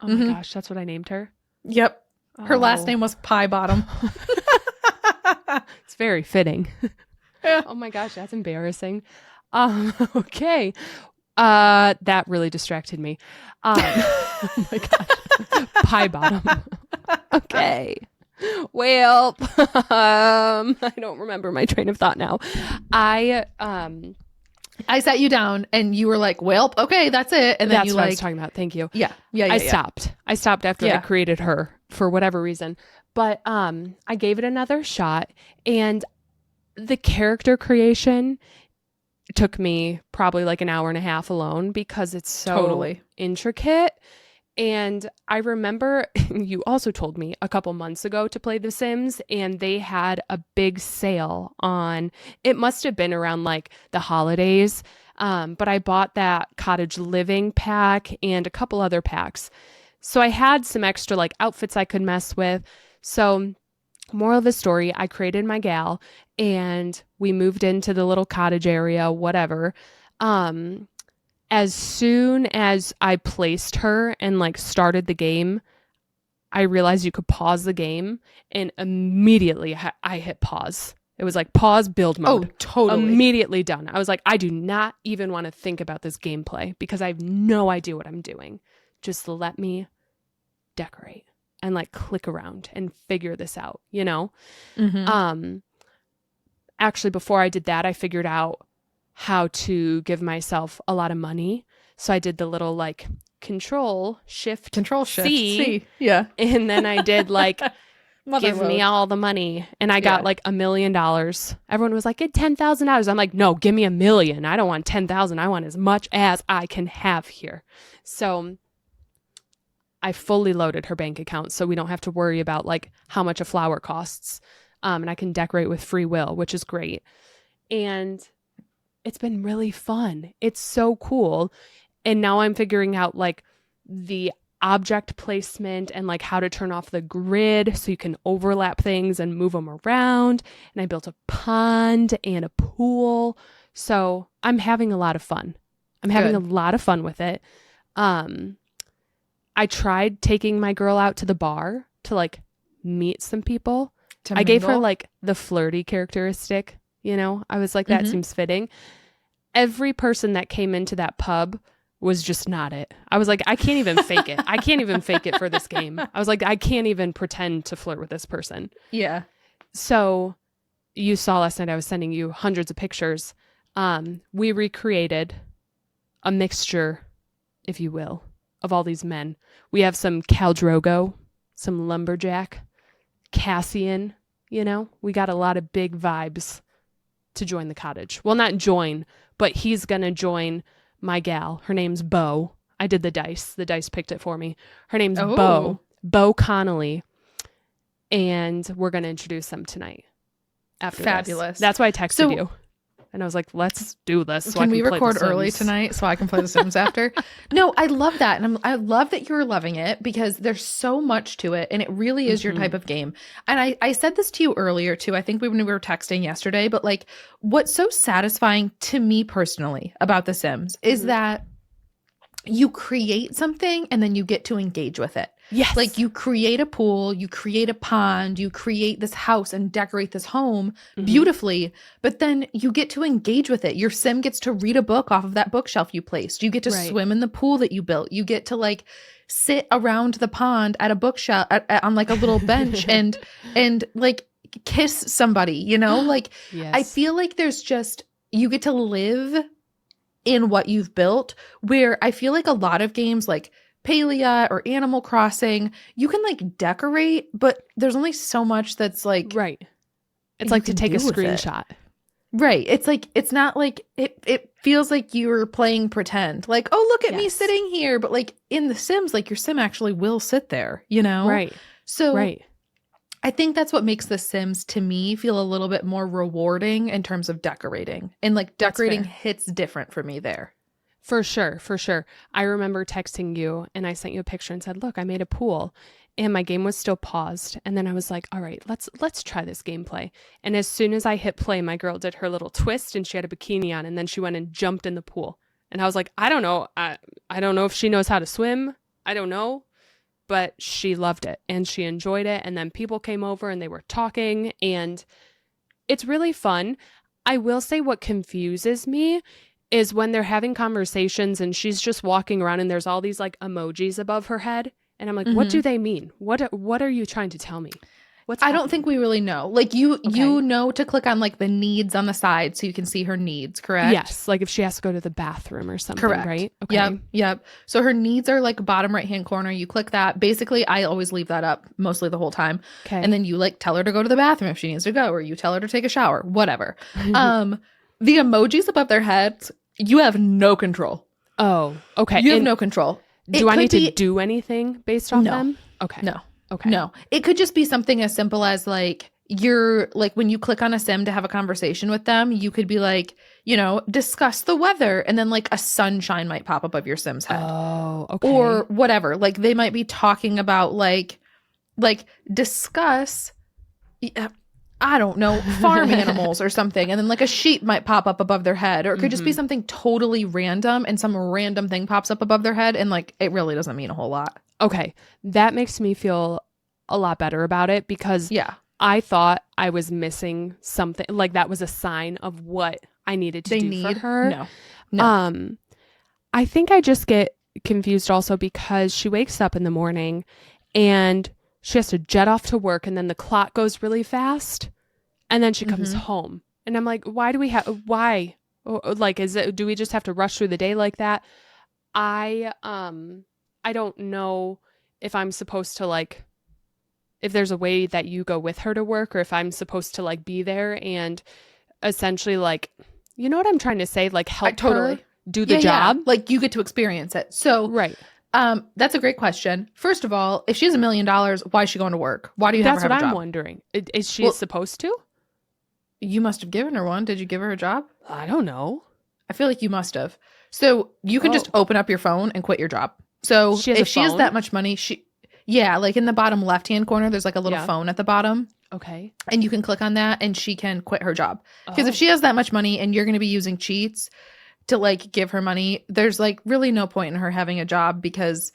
Oh my gosh. That's what I named her. Yep. Her last name was Pie Bottom. It's very fitting. Yeah. Oh my gosh, that's embarrassing. Okay. That really distracted me. Oh my gosh. Pie Bottom. Okay. Well, I don't remember my train of thought now. I sat you down and you were like, well, okay, that's it. And then that's you what like, I was talking about. Thank you. Yeah. I stopped after I created her for whatever reason. But I gave it another shot, and the character creation took me probably like an hour and a half alone because it's so intricate. And I remember you also told me a couple months ago to play The Sims, and they had a big sale on, it must have been around like the holidays. But I bought that cottage living pack and a couple other packs. So I had some extra like outfits I could mess with. So moral of the story, I created my gal and we moved into the little cottage area, whatever. As soon as I placed her and like started the game, I realized you could pause the game, and immediately I hit pause. It was like pause build mode. Oh, totally. Immediately done. I was like, I do not even want to think about this gameplay because I have no idea what I'm doing. Just let me decorate and like click around and figure this out, you know? Actually, before I did that, I figured out how to give myself a lot of money. So I did the little like Control Shift C. Yeah. And then I did like, give me all the money. And I got like $1 million. Everyone was like, get $10,000. I'm like, no, give me $1 million. I don't want 10,000. I want as much as I can have here. So I fully loaded her bank account so we don't have to worry about like how much a flower costs. And I can decorate with free will, which is great. And it's been really fun. It's so cool. And now I'm figuring out like the object placement and like how to turn off the grid so you can overlap things and move them around. And I built a pond and a pool. So I'm having a lot of fun. I'm having a lot of fun with it. I tried taking my girl out to the bar to like meet some people. I gave her like the flirty characteristic, you know? I was like, that seems fitting. Every person that came into that pub was just not it. I was like, I can't even fake it. I can't even fake it for this game. I was like, I can't even pretend to flirt with this person. Yeah. So you saw last night, I was sending you hundreds of pictures. We recreated a mixture, if you will, of all these men. We have some Khal Drogo, some lumberjack, Cassian, you know, we got a lot of big vibes to join the cottage. Well, not join, but he's going to join my gal. Her name's Bo. I did the dice. The dice picked it for me. Her name's Bo Connolly. And we're going to introduce them tonight. After Fabulous. This. That's why I texted you. And I was like, let's do this. So can we record early tonight so I can play The Sims after? No, I love that. And I love that you're loving it because there's so much to it. And it really is your type of game. And I said this to you earlier too. I think when we were texting yesterday, but like what's so satisfying to me personally about The Sims is that you create something and then you get to engage with it. Yes. Like you create a pool, you create a pond, you create this house and decorate this home beautifully, but then you get to engage with it. Your sim gets to read a book off of that bookshelf you placed. You get to swim in the pool that you built. You get to like sit around the pond at a bookshelf on like a little bench and like kiss somebody, you know? Like I feel like there's just, you get to live in what you've built, where I feel like a lot of games like Palia or Animal Crossing, you can like decorate, but there's only so much that's like it's like to take a screenshot. Right. It's like it's not like it feels like you're playing pretend. Like, oh, look at me sitting here, but like in The Sims, like your sim actually will sit there, you know? Right. So I think that's what makes The Sims to me feel a little bit more rewarding in terms of decorating. And like decorating hits different for me there. For sure, for sure. I remember texting you and I sent you a picture and said, look, I made a pool and my game was still paused. And then I was like, all right, let's try this gameplay. And as soon as I hit play, my girl did her little twist and she had a bikini on and then she went and jumped in the pool. And I was like, I don't know. I don't know if she knows how to swim. I don't know. But she loved it and she enjoyed it. And then people came over and they were talking and it's really fun. I will say what confuses me is when they're having conversations and she's just walking around and there's all these like emojis above her head. And I'm like, what do they mean? What are you trying to tell me? I don't think we really know. Like you know to click on like the needs on the side so you can see her needs, correct? Yes. Like if she has to go to the bathroom or something, correct. Right? Okay. Yep. So her needs are like bottom right-hand corner. You click that. Basically, I always leave that up mostly the whole time. Okay. And then you like tell her to go to the bathroom if she needs to go, or you tell her to take a shower, whatever. The emojis above their heads, you have no control. Oh, okay. You have no control. Do I need to do anything based on them? Okay. No. Okay. No. It could just be something as simple as like you're like when you click on a sim to have a conversation with them, you could be like, you know, discuss the weather. And then like a sunshine might pop up of your sim's head. Oh, okay. Or whatever. Like they might be talking about like discuss, I don't know, farm animals or something. And then like a sheep might pop up above their head. Or it could just be something totally random and some random thing pops up above their head. And like it really doesn't mean a whole lot. Okay. That makes me feel a lot better about it because I thought I was missing something. Like that was a sign of what I needed to do for her. No. I think I just get confused also because she wakes up in the morning and she has to jet off to work and then the clock goes really fast and then she comes home. And I'm like, why? Like, do we just have to rush through the day like that? I don't know if I'm supposed to like, if there's a way that you go with her to work or if I'm supposed to like be there and essentially like, you know what I'm trying to say? Like help her do the job. Yeah. Like you get to experience it. So That's a great question. First of all, if she has $1 million, why is she going to work? Why do you have her have a job? That's what I'm wondering. Is she supposed to? You must have given her one. Did you give her a job? I don't know. I feel like you must have. So you can just open up your phone and quit your job. So if she has that much money, like in the bottom left-hand corner, there's like a little phone at the bottom. Okay. And you can click on that and she can quit her job. Because if she has that much money and you're going to be using cheats to like give her money, there's like really no point in her having a job because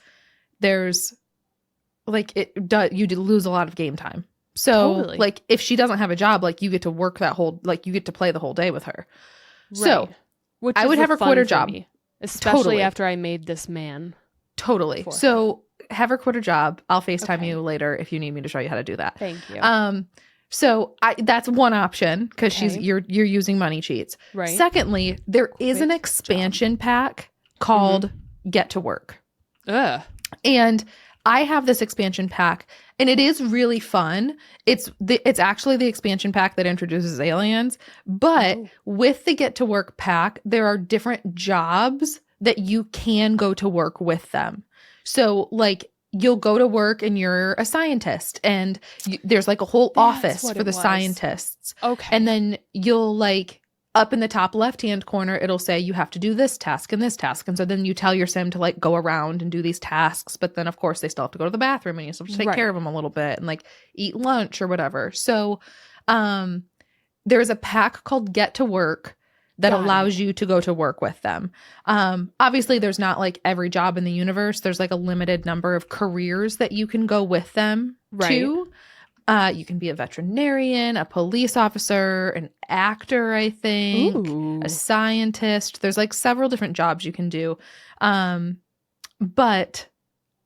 there's like you lose a lot of game time. So like if she doesn't have a job, like you get to work you get to play the whole day with her. Right. So which I would have her quit her job. Me, especially after I made this man. Totally. So have her quit her job. I'll FaceTime you later if you need me to show you how to do that. Thank you. So that's one option because you're using money cheats. Right. Secondly, there is an expansion pack called Get to Work. Ugh. And I have this expansion pack and it is really fun. It's actually the expansion pack that introduces aliens, but with the Get to Work pack, there are different jobs that you can go to work with them. So like you'll go to work and you're a scientist and there's like a whole office for the scientists. Okay. And then you'll like up in the top left-hand corner, it'll say you have to do this task and this task. And so then you tell your sim to like go around and do these tasks. But then of course they still have to go to the bathroom and you still have to take care of them a little bit and like eat lunch or whatever. So there's a pack called Get to Work that allows you to go to work with them. Obviously, there's not like every job in the universe. There's like a limited number of careers that you can go with them to. You can be a veterinarian, a police officer, an actor, I think, a scientist. There's like several different jobs you can do. But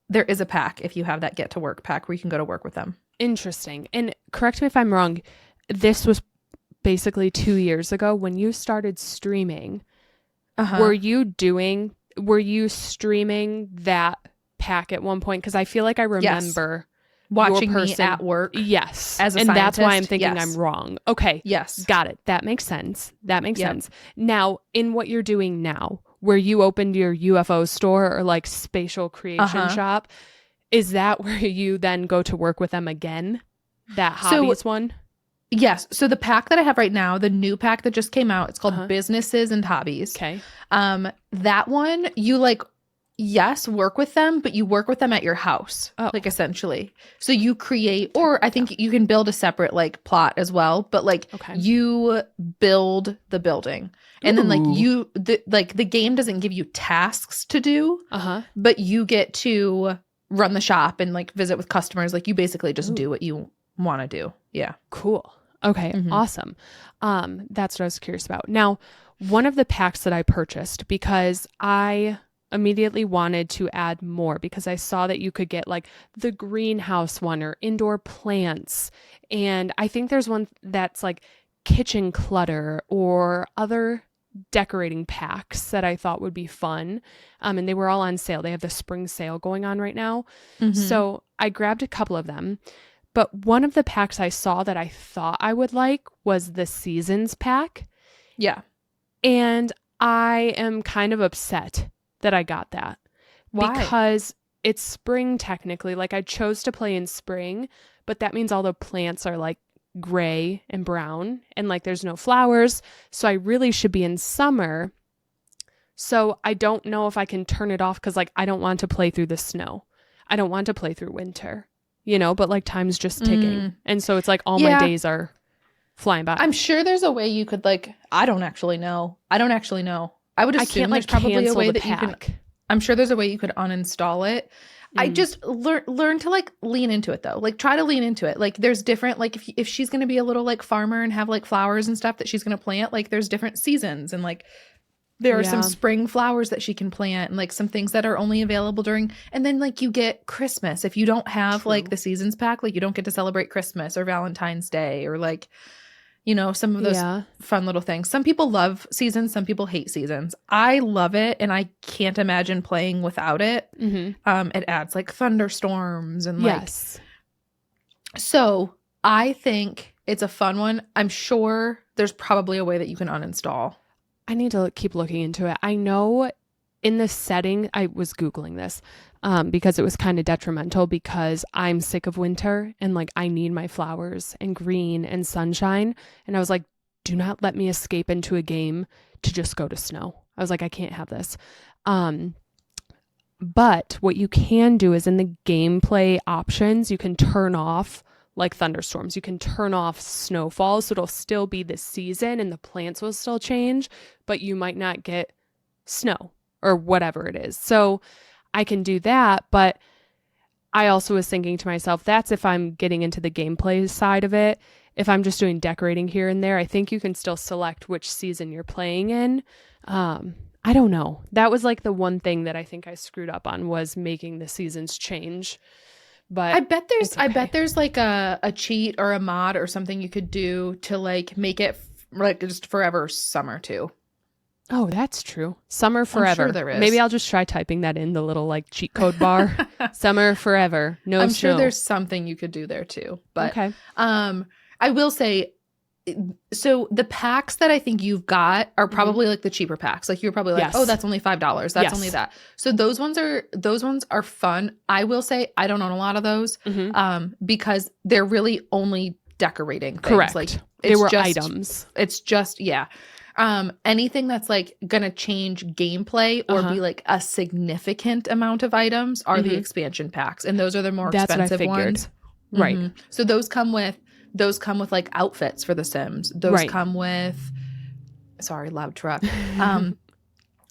there is a pack if you have that Get to Work pack where you can go to work with them. Interesting. And correct me if I'm wrong. This was basically 2 years ago when you started streaming. Were you streaming that pack at one point? Because I feel like I remember watching me at work. Yes. As a and scientist. That's why I'm thinking I'm wrong. Okay. Yes. Got it. That makes sense. Now, in what you're doing now, where you opened your UFO store or like spatial creation shop, is that where you then go to work with them again? That hobbies one? Yes. So the pack that I have right now, the new pack that just came out, it's called Businesses and Hobbies. Okay. That one, you like, work with them, but you work with them at your house, like essentially. So you create, or I think you can build a separate like plot as well, but like you build the building. And then like the game doesn't give you tasks to do, but you get to run the shop and like visit with customers. Like you basically just do what you want to do. Yeah. Cool. Okay. Awesome. That's what I was curious about. Now, one of the packs that I purchased because I immediately wanted to add more because I saw that you could get like the greenhouse one or indoor plants. And I think there's one that's like kitchen clutter or other decorating packs that I thought would be fun. And they were all on sale. They have the spring sale going on right now. So I grabbed a couple of them. But one of the packs I saw that I thought I would like was the Seasons pack. Yeah. And I am kind of upset that I got that. Why? Because it's spring technically. Like I chose to play in spring, but that means all the plants are like gray and brown and like there's no flowers. So I really should be in summer. So I don't know if I can turn it off because like I don't want to play through the snow. I don't want to play through winter. You know, but like time's just ticking. And so it's like all my days are flying by. I'm sure there's a way you could like, I don't actually know. I would assume there's probably a way that you can, I'm sure there's a way you could uninstall it. I just learn to like lean into it though. Like try to lean into it. Like there's different, like if she's going to be a little like farmer and have like flowers and stuff that she's going to plant, like there's different seasons and like there are some spring flowers that she can plant and like some things that are only available during, and then like you get Christmas. If you don't have like the seasons pack, like you don't get to celebrate Christmas or Valentine's Day or like, you know, some of those fun little things. Some people love seasons. Some people hate seasons. I love it. And I can't imagine playing without it. It adds like thunderstorms and like, so I think it's a fun one. I'm sure there's probably a way that you can uninstall. I need to keep looking into it. I know in the setting, I was Googling this because it was kind of detrimental because I'm sick of winter and like I need my flowers and green and sunshine. And I was like, do not let me escape into a game to just go to snow. I was like, I can't have this. But what you can do is in the gameplay options, you can turn off like thunderstorms. You can turn off snowfall. So it'll still be the season and the plants will still change, but you might not get snow or whatever it is. So I can do that. But I also was thinking to myself, that's if I'm getting into the gameplay side of it. If I'm just doing decorating here and there, I think you can still select which season you're playing in. I don't know. That was like the one thing that I think I screwed up on was making the seasons change. But I bet there's like a cheat or a mod or something you could do to like make it like just forever summer too. Oh, that's true. Summer forever. I'm sure there is. Maybe I'll just try typing that in the little like cheat code bar. Summer forever. No I'm snow. sure there's something you could do there too. But okay. I will say, so the packs that I think you've got are probably like the cheaper packs. Like you're probably like, Yes. oh, that's only $5. That's only that. So those ones are fun. I will say I don't own a lot of those because they're really only decorating things. Correct. Like they were just items. It's just anything that's like gonna change gameplay or be like a significant amount of items are the expansion packs, and those are the more expensive ones. Right. So those come with like outfits for the Sims. Those come with, sorry, loud truck.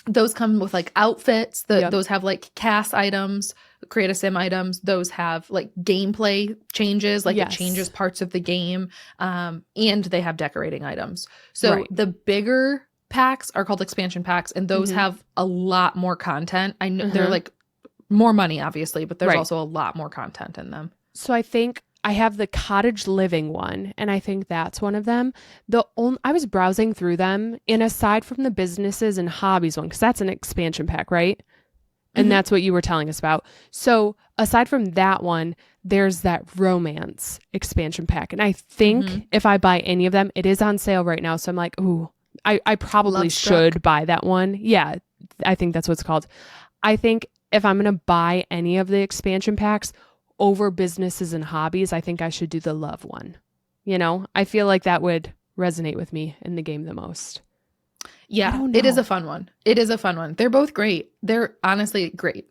Those come with like outfits. Those have like cast items, create a sim items. Those have like gameplay changes, like it changes parts of the game. And they have decorating items. So the bigger packs are called expansion packs, and those have a lot more content. I know they're like more money, obviously, but there's also a lot more content in them. So I think I have the cottage living one, and I think that's one of them. I was browsing through them, and aside from the businesses and hobbies one, because that's an expansion pack, right? And that's what you were telling us about. So aside from that one, there's that romance expansion pack. And I think if I buy any of them, it is on sale right now. So I'm like, ooh, I probably should buy that one. Yeah, I think that's what it's called. I think if I'm going to buy any of the expansion packs, over businesses and hobbies, I think I should do the love one. You know, I feel like that would resonate with me in the game the most. Yeah, it is a fun one. It is a fun one. They're both great. They're honestly great.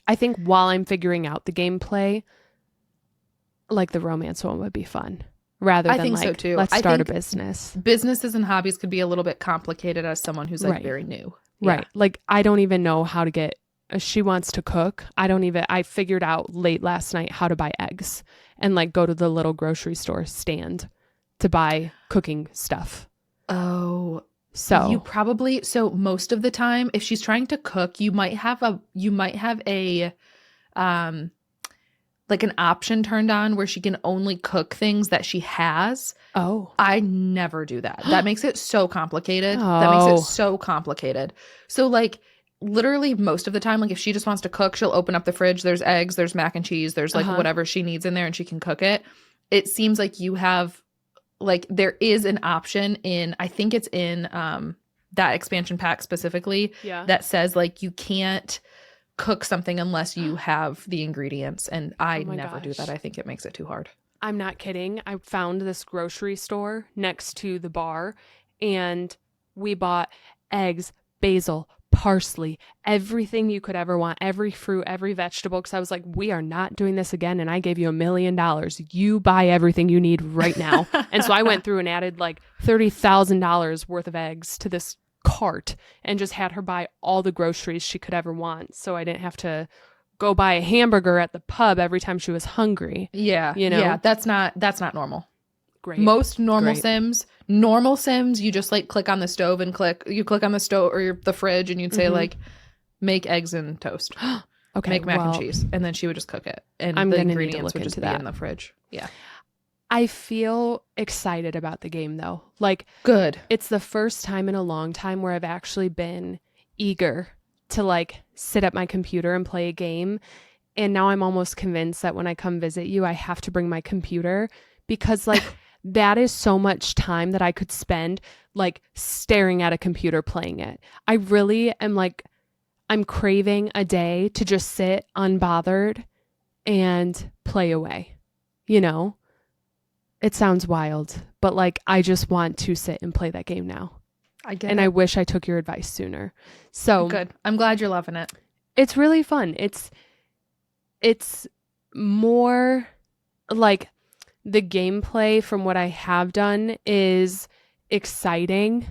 I think while I'm figuring out the gameplay, like the romance one would be fun. Rather than so too. Let's start a business. Businesses and hobbies could be a little bit complicated as someone who's like very new. Right. Like I don't even know how to get she wants to cook. I figured out late last night how to buy eggs and like go to the little grocery store stand to buy cooking stuff. Oh, so most of the time, if she's trying to cook, you might have a like an option turned on where she can only cook things that she has. Oh, I never do that. That makes it so complicated. So like, literally most of the time, like if she just wants to cook, she'll open up the fridge. There's eggs, there's mac and cheese, there's like whatever she needs in there and she can cook it. It seems like you have like there is an option in, I think it's in that expansion pack specifically that says like you can't cook something unless you have the ingredients. And I never do that. I think it makes it too hard. I'm not kidding. I found this grocery store next to the bar and we bought eggs, basil, parsley, everything you could ever want, every fruit, every vegetable. Because I was like, we are not doing this again. And I gave you $1 million. You buy everything you need right now. And so I went through and added like $30,000 worth of eggs to this cart and just had her buy all the groceries she could ever want. So I didn't have to go buy a hamburger at the pub every time she was hungry. Yeah. You know? Yeah. That's not normal. Great. Most normal Sims, you just like click on the stove and click on the stove or the fridge and you'd say like, make eggs and toast. Okay. Make mac and cheese. And then she would just cook it. And the ingredients would just be in the fridge. Yeah. I feel excited about the game though. Like, good. It's the first time in a long time where I've actually been eager to like sit at my computer and play a game. And now I'm almost convinced that when I come visit you, I have to bring my computer because like that is so much time that I could spend like staring at a computer playing it. I really am like, I'm craving a day to just sit unbothered and play away. You know, it sounds wild, but like I just want to sit and play that game now. I get and it. I wish I took your advice sooner. So good. I'm glad you're loving it. It's really fun. It's more like the gameplay from what I have done is exciting.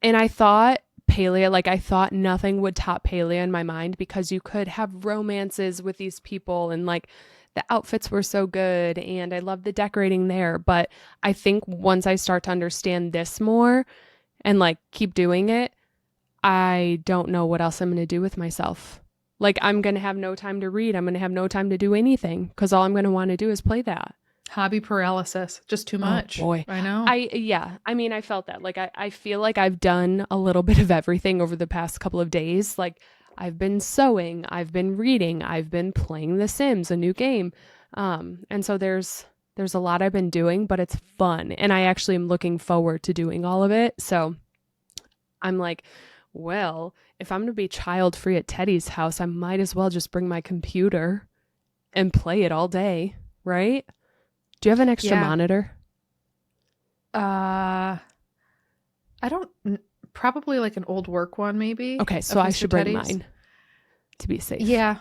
And I thought Palia, like I thought nothing would top Palia in my mind because you could have romances with these people and like the outfits were so good and I love the decorating there. But I think once I start to understand this more and like keep doing it, I don't know what else I'm going to do with myself. Like I'm going to have no time to read. I'm going to have no time to do anything because all I'm going to want to do is play that. Hobby paralysis. Just too much. Oh, boy. I know. I mean, I felt that. Like I feel like I've done a little bit of everything over the past couple of days. Like I've been sewing, I've been reading, I've been playing The Sims, a new game. And so there's a lot I've been doing, but it's fun. And I actually am looking forward to doing all of it. So I'm like, well, if I'm going to be child free at Teddy's house, I might as well just bring my computer and play it all day. Right? Do you have an extra monitor? I don't. Probably like an old work one, maybe. Okay, so I should bring mine to be safe. Yeah.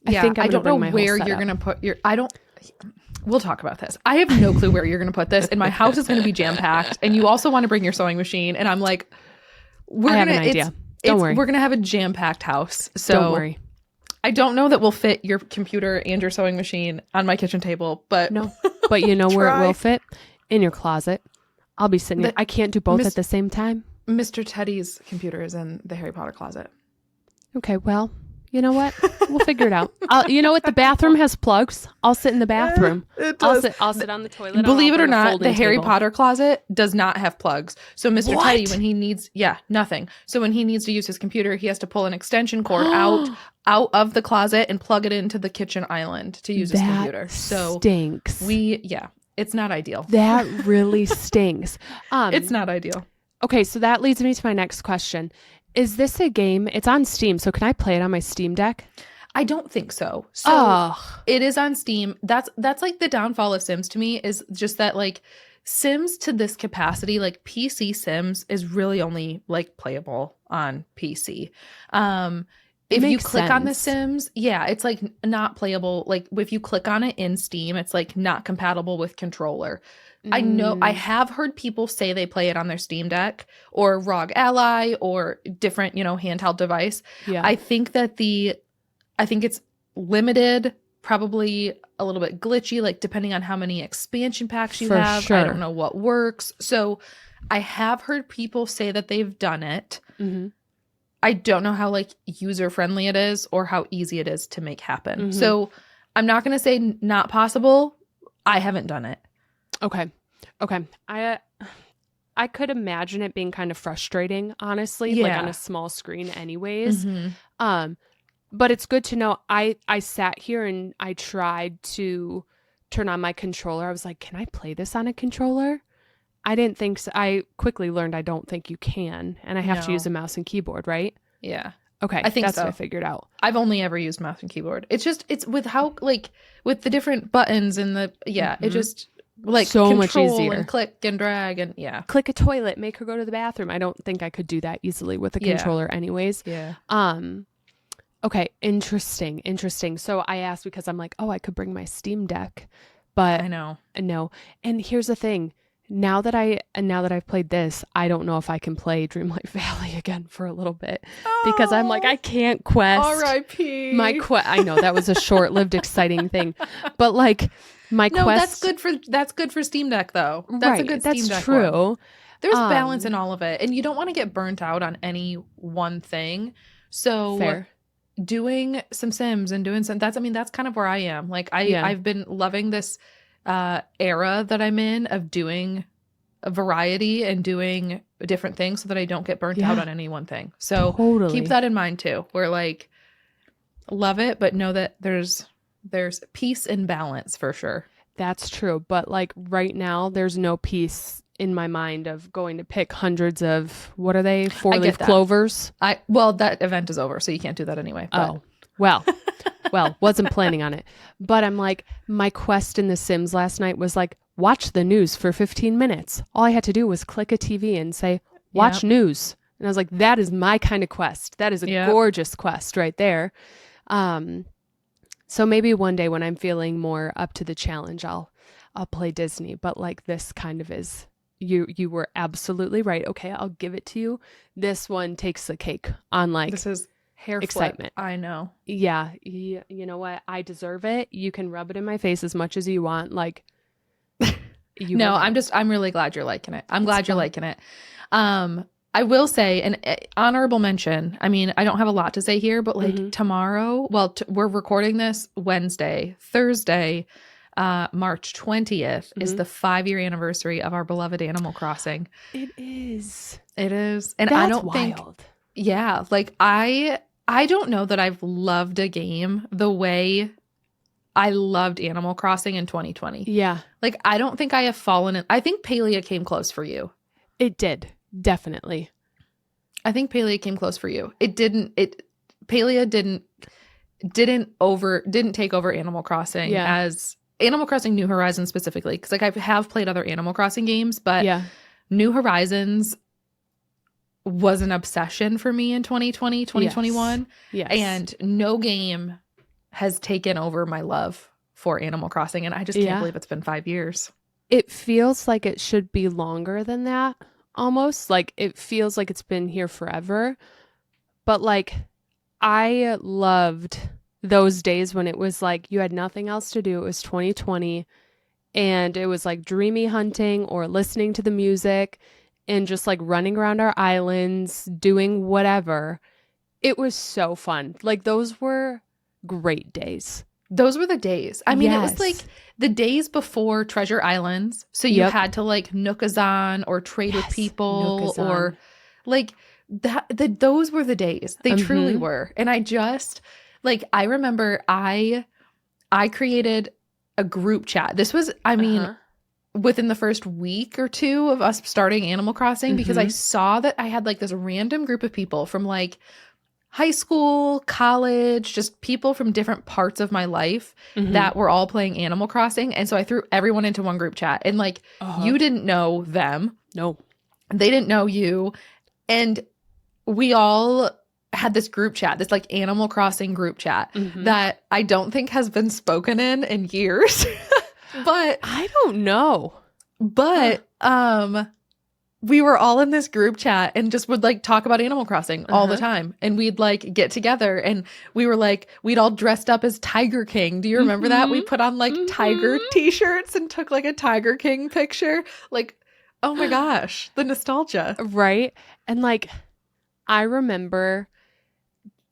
I think I don't know where you're going to put your. We'll talk about this. I have no clue where you're going to put this, and my house is going to be jam packed. And you also want to bring your sewing machine, and I'm like, I have an idea. Don't worry. We're going to have a jam packed house. So don't worry. I don't know that we'll fit your computer and your sewing machine on my kitchen table, but no. But you know where it will fit? In your closet. I'll be sitting there. I can't do both at the same time. Mr. Teddy's computer is in the Harry Potter closet. Okay, well, you know what? We'll figure it out. You know what? The bathroom has plugs. I'll sit in the bathroom. I'll sit on the toilet. Believe it or not, the Harry Potter closet does not have plugs. So Mr. Teddy, when he needs, nothing. So when he needs to use his computer, he has to pull an extension cord out of the closet and plug it into the kitchen island to use his computer. So stinks. It's not ideal. That really stinks. It's not ideal. Okay, so that leads me to my next question. Is this a game? It's on Steam, so can I play it on my Steam Deck? I don't think so. So it is on Steam. That's like the downfall of Sims to me is just that like Sims to this capacity, like PC Sims is really only like playable on PC. If you click on The Sims, it's like not playable. Like if you click on it in Steam, it's like not compatible with controller. I know I have heard people say they play it on their Steam Deck or ROG Ally or different, handheld device. Yeah. I think it's limited, probably a little bit glitchy, like depending on how many expansion packs you have. Sure. I don't know what works. So I have heard people say that they've done it. Mm-hmm. I don't know how like user friendly it is or how easy it is to make happen. Mm-hmm. So I'm not going to say not possible. I haven't done it. Okay. I could imagine it being kind of frustrating, honestly, like on a small screen anyways. Mm-hmm. But it's good to know. I sat here and I tried to turn on my controller. I was like, can I play this on a controller? I didn't think so. I quickly learned I don't think you can. And I have to use a mouse and keyboard, right? Yeah. Okay. I think that's so. what I figured out. I've only ever used mouse and keyboard. It's with how, like, with the different buttons and it just, like, so much easier. And click and drag and, Click a toilet, make her go to the bathroom. I don't think I could do that easily with a controller anyways. Yeah. Okay. Interesting. So I asked because I'm like, I could bring my Steam Deck, but I know. No. And here's the thing. Now that I've played this, I don't know if I can play Dreamlight Valley again for a little bit because I'm like, I can't quest. R.I.P. I know that was a short-lived, exciting thing, but like my quest. That's good for Steam Deck though. That's a good Steam Deck. That's true. One. There's balance in all of it, and you don't want to get burnt out on any one thing. So fair. Doing some Sims and doing some that's kind of where I am. Like I've been loving this era that I'm in of doing a variety and doing different things so that I don't get burnt out on any one thing. So keep that in mind too. We're like, love it, but know that there's peace and balance for sure. That's true. But like right now, there's no peace in my mind of going to pick hundreds of, what are they, 4-leaf clovers. Well, that event is over, so you can't do that anyway. But. Oh, well, wasn't planning on it. But I'm like, my quest in The Sims last night was like, watch the news for 15 minutes. All I had to do was click a TV and say, watch news. And I was like, that is my kind of quest. That is a gorgeous quest right there. So maybe one day when I'm feeling more up to the challenge, I'll play Disney. But like this kind of is, you were absolutely right. Okay, I'll give it to you. This one takes the cake on like this is hair excitement. Flip. I know. Yeah, you know what? I deserve it. You can rub it in my face as much as you want. Like, no, I'm really glad you're liking it. I'm glad you're liking it. I will say an honorable mention. I mean, I don't have a lot to say here, but like tomorrow, we're recording this Wednesday, Thursday, March 20th is the 5-year anniversary of our beloved Animal Crossing. It is. And that's I don't wild. Think, like I don't know that I've loved a game the way I loved Animal Crossing in 2020. Yeah. Like, I don't think I have fallen in. I think Palia came close for you. It did. Definitely. I think Palia came close for you. Palia didn't take over Animal Crossing as Animal Crossing New Horizons specifically. Because like I have played other Animal Crossing games, but New Horizons was an obsession for me in 2020, 2021. Yes. And no game has taken over my love for Animal Crossing. And I just can't believe it's been 5 years. It feels like it should be longer than that. Almost like it feels like it's been here forever. But like I loved those days when it was like you had nothing else to do. It was 2020 and it was like dreamy hunting or listening to the music and just like running around our islands, doing whatever. It was so fun. Like those were great days. Those were the days. I mean, it was like the days before Treasure Islands. So you had to like Nookazon or trade with people or like that. Those were the days. They truly were. And I just like, I remember I created a group chat. This was, I mean, within the first week or two of us starting Animal Crossing, because I saw that I had like this random group of people from like high school, college, just people from different parts of my life that were all playing Animal Crossing. And so I threw everyone into one group chat and like you didn't know them. No. They didn't know you. And we all had this group chat, this like Animal Crossing group chat that I don't think has been spoken in years. But I don't know. But we were all in this group chat and just would like talk about Animal Crossing all the time. And we'd like get together and we were like, we'd all dressed up as Tiger King. Do you remember that? We put on like tiger t-shirts and took like a Tiger King picture. Like, oh my gosh, the nostalgia. Right. And like, I remember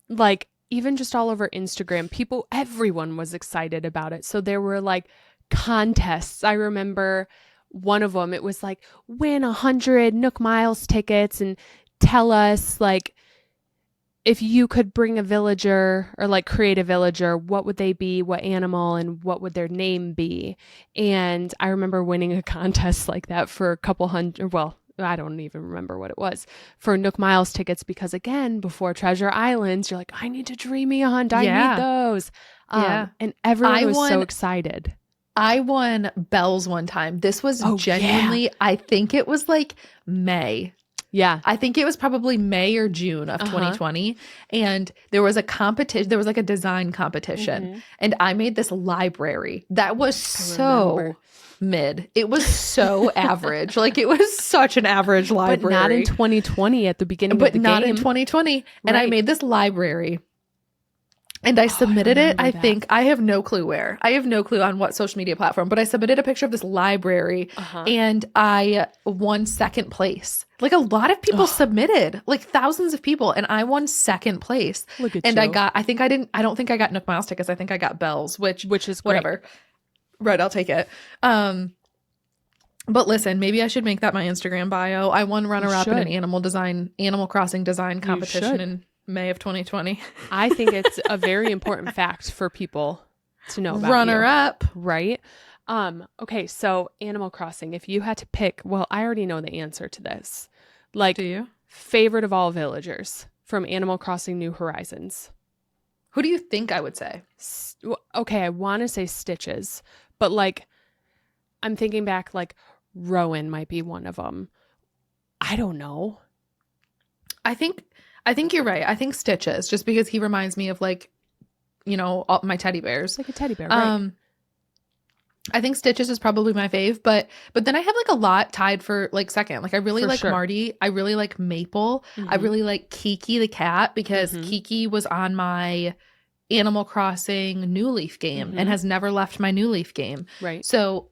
like even just all over Instagram, everyone was excited about it. So there were like contests. I remember one of them, it was like win 100 Nook Miles tickets and tell us like if you could bring a villager or like create a villager, what would they be, what animal, and what would their name be? And I remember winning a contest like that for a couple hundred, well, I don't even remember what it was, for Nook Miles tickets, because again, before Treasure Islands, you're like, I need to dreamy hunt. I need those. And everyone was so excited. I won bells one time. This was genuinely, I think it was like May. Yeah. I think it was probably May or June of 2020. And there was a competition. There was like a design competition. And I made this library that was so mid. It was so average. Like it was such an average library. But not in 2020 at the beginning of the game. But not in 2020. And I made this library. And I submitted it. I think I have no clue where. I have no clue on what social media platform, but I submitted a picture of this library and I won second place. Like a lot of people submitted, like thousands of people, and I won second place. Look at and you. I don't think I got Nook Miles tickets. I think I got bells, which is whatever. Great. Right, I'll take it. But listen, maybe I should make that my Instagram bio. I won runner-up in an Animal Crossing design competition in May of 2020. I think it's a very important fact for people to know about. Runner-up. Right? Okay, so Animal Crossing, if you had to pick, well, I already know the answer to this. Like, Do you? favorite of all villagers from Animal Crossing New Horizons. Who do you think I would say? Okay, I want to say Stitches, but like, I'm thinking back, like, Rowan might be one of them. I don't know. I think you're right. I think Stitches, just because he reminds me of like, you know, all my teddy bears. It's like a teddy bear, right? I think Stitches is probably my fave, but then I have like a lot tied for like second. Like I really For like sure. Marty. I really like Maple. I Mhm. really like Kiki the cat because Mhm. Kiki was on my Animal Crossing New Leaf game and Mhm. has never left my New Leaf game. Right. So,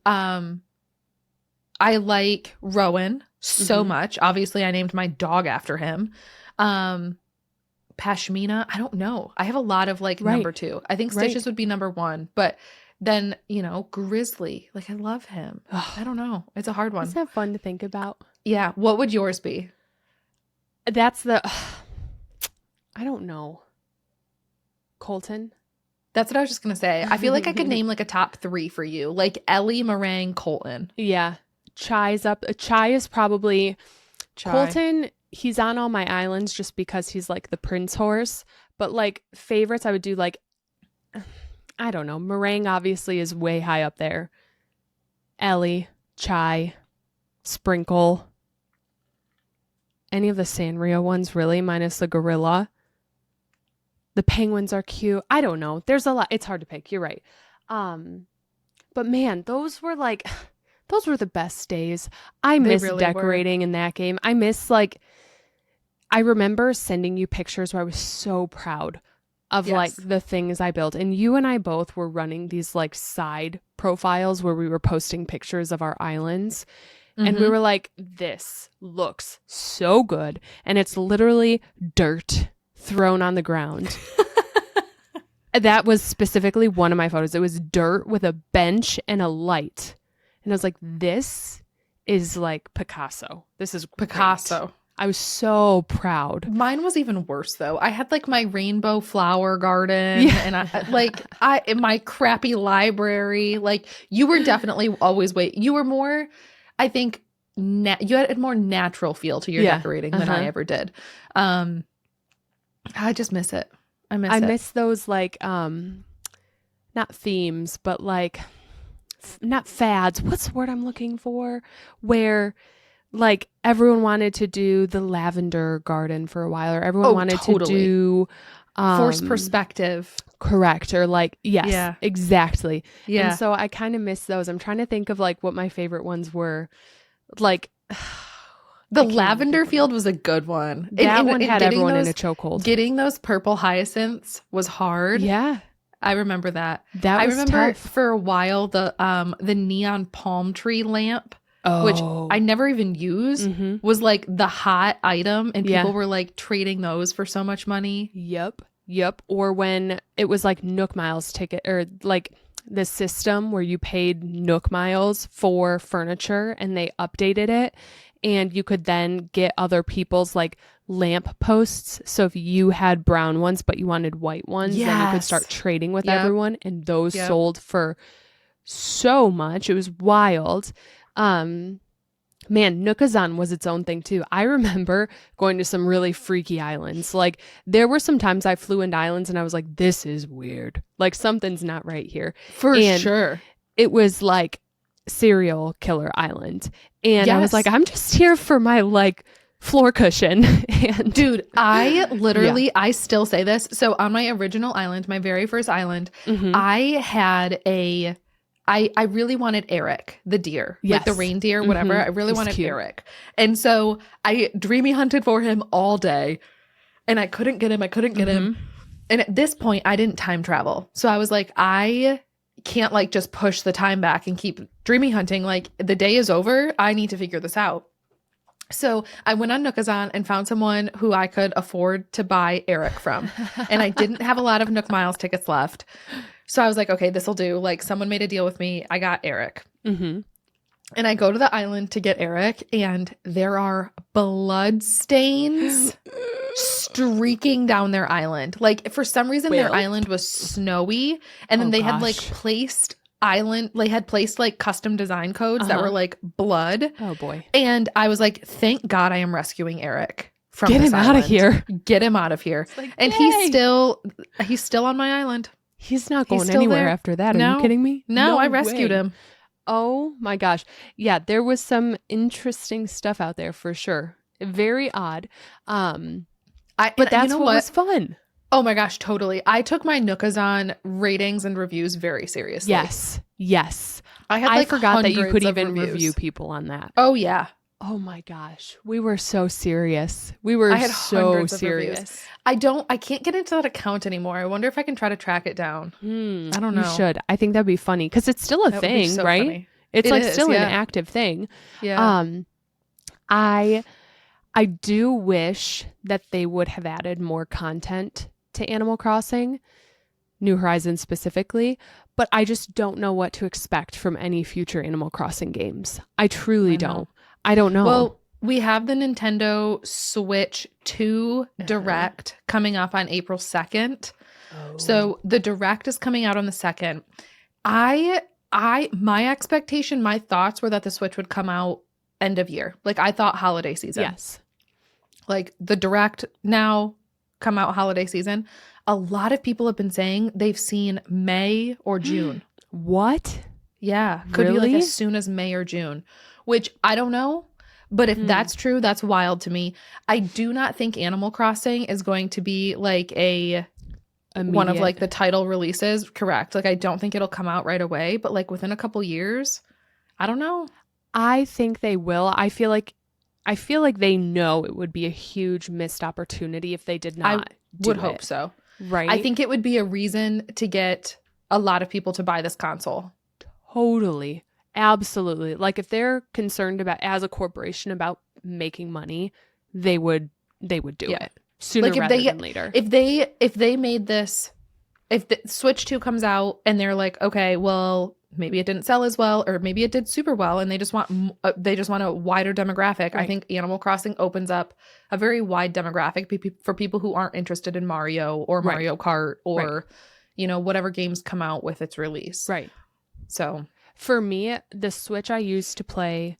I like Rowan so Mhm. much. Obviously, I named my dog after him. Pashmina, I don't know. I have a lot of like Right. number 2. I think Right. Stitches would be number 1, but then, you know, Grizzly, like I love him. I don't know. It's a hard one. Isn't that fun to think about? Yeah. What would yours be? That's the, I don't know. Colton? That's what I was just going to say. I feel like I could name like a top 3 for you, like Ellie, Meringue, Colton. Yeah. Chai's up. Chai is probably, Chai. Colton, he's on all my islands just because he's like the prince horse. But like favorites, I would do like, I don't know. Meringue obviously is way high up there. Ellie, Chai, Sprinkle. Any of the Sanrio ones, really, minus the gorilla. The penguins are cute. I don't know. There's a lot. It's hard to pick. You're right. But man, those were the best days. I miss really decorating in that game. I miss I remember sending you pictures where I was so proud of like the things I built. And you and I both were running these like side profiles where we were posting pictures of our islands. And we were like, this looks so good. And it's literally dirt thrown on the ground. That was specifically one of my photos. It was dirt with a bench and a light. And I was like, this is like Picasso. This is great. Picasso. I was so proud. Mine was even worse though. I had like my rainbow flower garden and in my crappy library. Like you were definitely always you were more, I think, you had a more natural feel to your decorating than I ever did. I just miss it. I miss those like not themes, but like not fads. What's the word I'm looking for? Where like everyone wanted to do the lavender garden for a while, or everyone wanted to do forced perspective. Correct. Or like, yes, exactly. Yeah. And so I kind of miss those. I'm trying to think of like what my favorite ones were. Like the lavender field was a good one. That one had everyone in a chokehold. Getting those purple hyacinths was hard. Yeah. I remember that. I remember tough. For a while the neon palm tree lamp, which I never even used, was like the hot item, and people were like trading those for so much money. Yep. Or when it was like Nook Miles ticket, or like the system where you paid Nook Miles for furniture and they updated it, and you could then get other people's like lamp posts. So if you had brown ones but you wanted white ones, then you could start trading with everyone, and those sold for so much. It was wild. Man, Nookazon was its own thing too. I remember going to some really freaky islands. Like there were some times I flew into islands and I was like, this is weird. Like something's not right here. For sure. It was like serial killer island. And I was like, I'm just here for my like floor cushion. And dude, I literally, I still say this. So on my original island, my very first island, I had I really wanted Eric, the deer, like the reindeer, whatever. I really wanted Eric. And so I dreamy hunted for him all day, and I couldn't get him. And at this point, I didn't time travel. So I was like, I can't like just push the time back and keep dreamy hunting. Like the day is over. I need to figure this out. So I went on Nookazon and found someone who I could afford to buy Eric from. And I didn't have a lot of Nook Miles tickets left. So I was like, okay, this will do. Like someone made a deal with me. I got Eric. And I go to the island to get Eric, and there are blood stains streaking down their island. Like for some reason, their island was snowy, and then they had like placed island. They had placed like custom design codes that were like blood. Oh boy. And I was like, thank God I am rescuing Eric from Get this him out of island. here. Get him out of here. Like, and yay. he's still on my island. He's not going He's still anywhere there. after that. Are No. you kidding me? No, I rescued way. him. Oh my gosh. Yeah, there was some interesting stuff out there for sure. Very odd. But that's what was fun. Oh my gosh, totally. I took my Nookazon ratings and reviews very seriously. Yes. I forgot that you could even reviews. review people on that. Oh yeah. Oh my gosh. We were so serious. We were so serious. I can't get into that account anymore. I wonder if I can try to track it down. I don't know. You should. I think that'd be funny because it's still a thing, so right? Funny. It's it is, still yeah. an active thing. Yeah. I do wish that they would have added more content to Animal Crossing, New Horizons specifically, but I just don't know what to expect from any future Animal Crossing games. I truly don't. I don't know. Well, we have the Nintendo Switch 2 Direct coming up on April 2nd. Oh. So the Direct is coming out on the 2nd. My expectation, my thoughts were that the Switch would come out end of year. Like I thought holiday season. Yes. Like the Direct now come out holiday season. A lot of people have been saying they've seen May or June. What? Yeah. Could be like as soon as May or June, which I don't know. But if that's true, that's wild to me. I do not think Animal Crossing is going to be like one of like the title releases. Correct. Like I don't think it'll come out right away, but like within a couple years, I don't know. I think they will. I feel like they know it would be a huge missed opportunity if they did not. I would hope so. Right. I think it would be a reason to get a lot of people to buy this console. Totally. Absolutely. Like if they're concerned about as a corporation about making money, they would do it sooner rather than later. If they made this, if the Switch 2 comes out and they're like, okay, well, maybe it didn't sell as well, or maybe it did super well, and they just want a wider demographic. Right. I think Animal Crossing opens up a very wide demographic for people who aren't interested in Mario or Mario Kart or whatever games come out with its release. Right. So for me, the Switch I use to play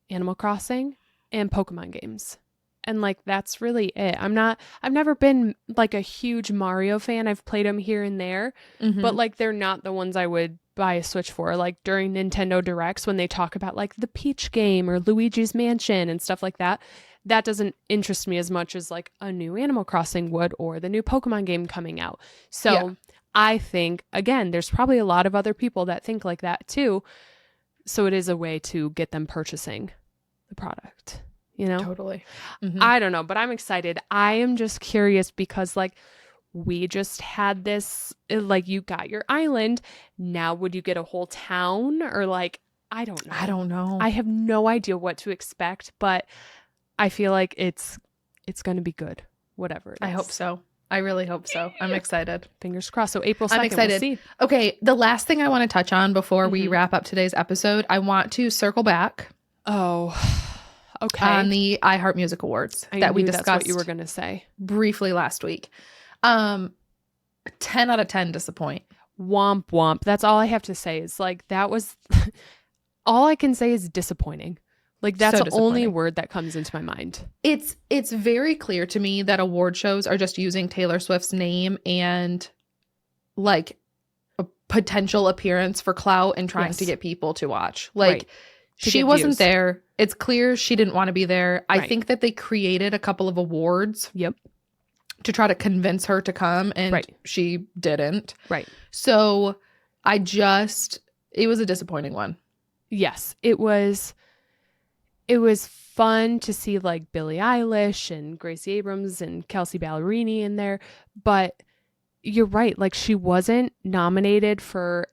Animal Crossing and Pokemon games. And like that's really it. I've never been like a huge Mario fan. I've played them here and there, but like they're not the ones I would buy a Switch for. Like during Nintendo Directs when they talk about like the Peach game or Luigi's Mansion and stuff like that, that doesn't interest me as much as like a new Animal Crossing would or the new Pokemon game coming out. So I think, again, there's probably a lot of other people that think like that too. So it is a way to get them purchasing the product, Totally. I don't know, but I'm excited. I am just curious because like we just had this, like you got your island. Now would you get a whole town or like, I don't know. I have no idea what to expect, but I feel like it's going to be good. Whatever it is. I hope so. I really hope so. I'm excited. Fingers crossed. So April 2nd, I'm excited. We'll see. Okay, the last thing I want to touch on before we wrap up today's episode, I want to circle back. Oh, okay. On the iHeart Music Awards that we discussed. That's what you were going to say. Briefly last week. 10 out of 10 disappoint. Womp womp. That's all I have to say is like that was all I can say is disappointing. Like that's the only word that comes into my mind. It's very clear to me that award shows are just using Taylor Swift's name and like a potential appearance for clout and trying to get people to watch. Like she wasn't there. It's clear she didn't want to be there. I think that they created a couple of awards. Yep. To try to convince her to come and she didn't. Right. So it was a disappointing one. Yes, it was fun to see like Billie Eilish and Gracie Abrams and Kelsey Ballerini in there, but you're right, like she wasn't nominated for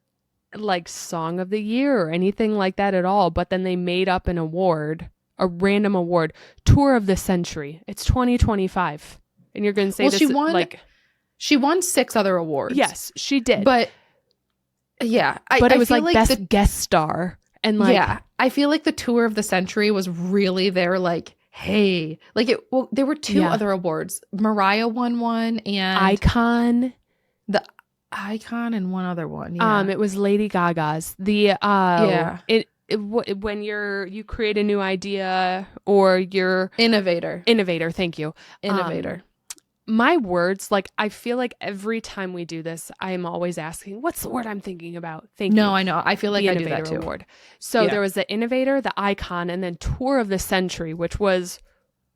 like Song of the Year or anything like that at all, but then they made up an award, a random award, Tour of the Century. It's 2025. And you're going to say she won 6 other awards. Yes, she did. But yeah, it was like best guest star. And like, I feel like the Tour of the Century was really their like, hey, like there were 2 other awards. Mariah won one and Icon. Icon and one other one. Yeah. It was Lady Gaga's. The Yeah. when you create a new idea or you're Innovator. Thank you. Innovator. My words, like, I feel like every time we do this, I am always asking, what's the word I'm thinking about? Thank you. No, I know. I feel like the I do that Innovator too. Award. So there was the Innovator, the Icon, and then Tour of the Century, which was,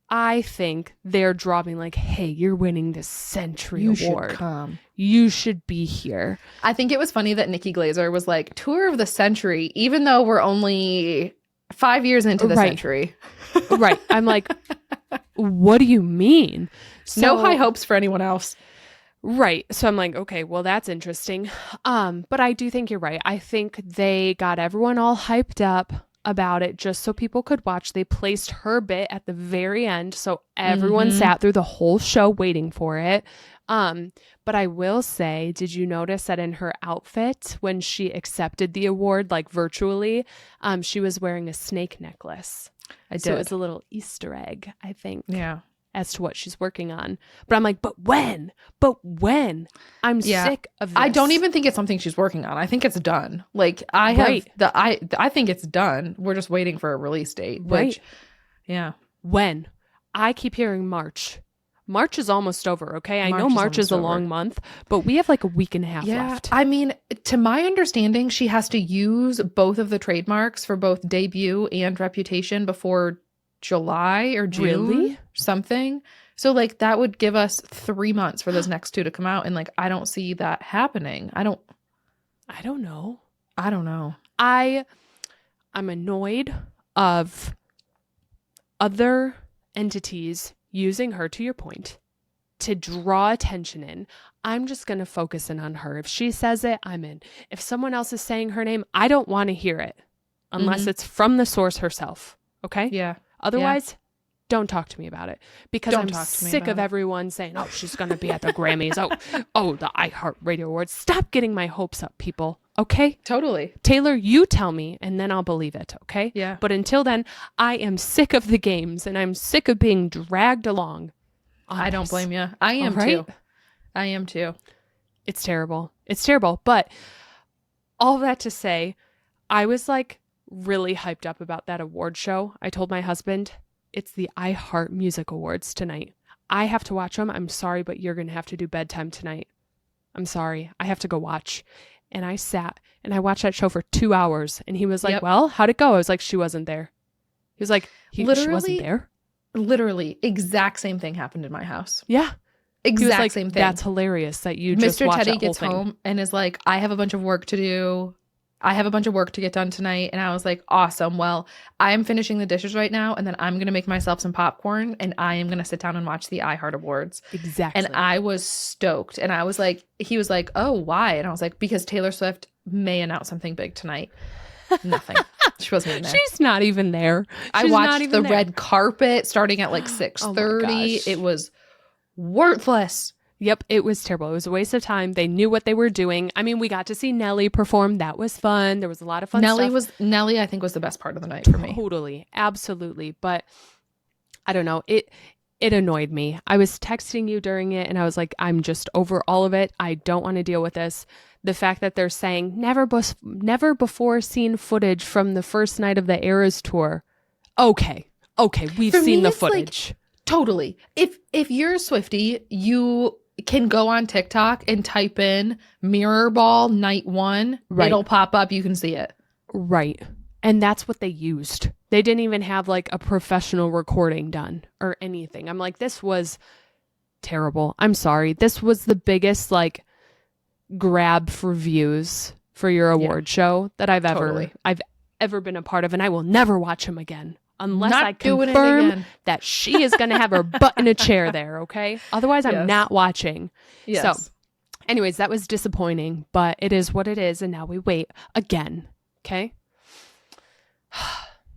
I think, they're dropping like, hey, you're winning the Century Award. Should come. You should be here. I think it was funny that Nikki Glaser was like, Tour of the Century, even though we're only 5 years into the century. Right. I'm like, what do you mean? So, no high hopes for anyone else. Right. So I'm like, okay, well, that's interesting. But I do think you're right. I think they got everyone all hyped up about it just so people could watch. They placed her bit at the very end, so everyone sat through the whole show waiting for it. But I will say, did you notice that in her outfit when she accepted the award, like virtually, she was wearing a snake necklace? I did. So it was a little Easter egg, I think. Yeah. As to what she's working on. But I'm like, but when? I'm sick of this. I don't even think it's something she's working on. I think it's done. Like, I think it's done. We're just waiting for a release date. Which, yeah. When? I keep hearing March. March is almost over, okay? I know March is a long month, but we have like a week and a half left. I mean, to my understanding, she has to use both of the trademarks for both debut and reputation before July or June. Really? Something. So like that would give us 3 months for those next two to come out. And like, I don't see that happening. I don't know. I'm annoyed of other entities using her, to your point, to draw attention in. I'm just going to focus in on her. If she says it, I'm in. If someone else is saying her name, I don't want to hear it unless it's from the source herself. Okay? Yeah. Otherwise, don't talk to me about it because I'm sick of everyone saying, oh, she's going to be at the Grammys. Oh, the iHeart Radio Awards. Stop getting my hopes up, people. Okay? Totally. Taylor, you tell me and then I'll believe it. Okay? Yeah. But until then, I am sick of the games and I'm sick of being dragged along. I don't blame you. I am too. I am too. It's terrible. But all that to say, I was like really hyped up about that award show. I told my husband, it's the iHeart Music Awards tonight. I have to watch them. I'm sorry, but you're going to have to do bedtime tonight. I'm sorry. I have to go watch. And I sat and I watched that show for 2 hours. And he was like, well, how'd it go? I was like, she wasn't there. He was like, she wasn't there? Literally, exact same thing happened in my house. Yeah. Exact same thing. That's hilarious that you just watched that whole thing. Mr. Teddy gets home and is like, I have a bunch of work to do. I have a bunch of work to get done tonight. And I was like, awesome. Well, I'm finishing the dishes right now. And then I'm going to make myself some popcorn. And I am going to sit down and watch the iHeart Awards. Exactly. And I was stoked. And I was like, he was like, oh, why? And I was like, because Taylor Swift may announce something big tonight. Nothing. She wasn't even there. She's not even there. I watched the red carpet starting at like 6:30. It was worthless. Yep, it was terrible. It was a waste of time. They knew what they were doing. I mean, we got to see Nelly perform. That was fun. There was a lot of fun stuff. Nelly, I think, was the best part of the night for me. Totally. Absolutely. But I don't know. It annoyed me. I was texting you during it and I was like, I'm just over all of it. I don't want to deal with this. The fact that they're saying never before seen footage from the first night of the Eras tour. Okay, we've seen the footage. Like, totally. If you're a Swiftie, you can go on TikTok and type in Mirror Ball Night 1. Right. It'll pop up. You can see it. Right. And that's what they used. They didn't even have like a professional recording done or anything. I'm like, this was terrible. I'm sorry. This was the biggest like grab for views for your award show that I've ever been a part of. And I will never watch him again. Unless I confirm that she is going to have her butt in a chair there, okay? Otherwise, I'm not watching. Yes. So, anyways, that was disappointing, but it is what it is, and now we wait again, okay?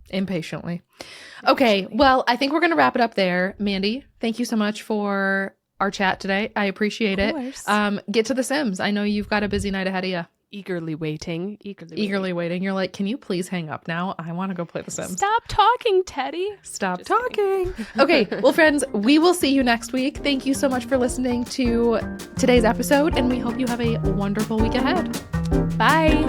Impatiently. Okay, well, I think we're going to wrap it up there. Mandi, thank you so much for our chat today. I appreciate it. Get to The Sims. I know you've got a busy night ahead of you. eagerly waiting. Eagerly waiting. You're like, can you please hang up now? I want to go play The Sims. Stop talking, Teddy. Stop talking. Okay, well, friends, we will see you next week. Thank you so much for listening to today's episode, and we hope you have a wonderful week ahead. Bye.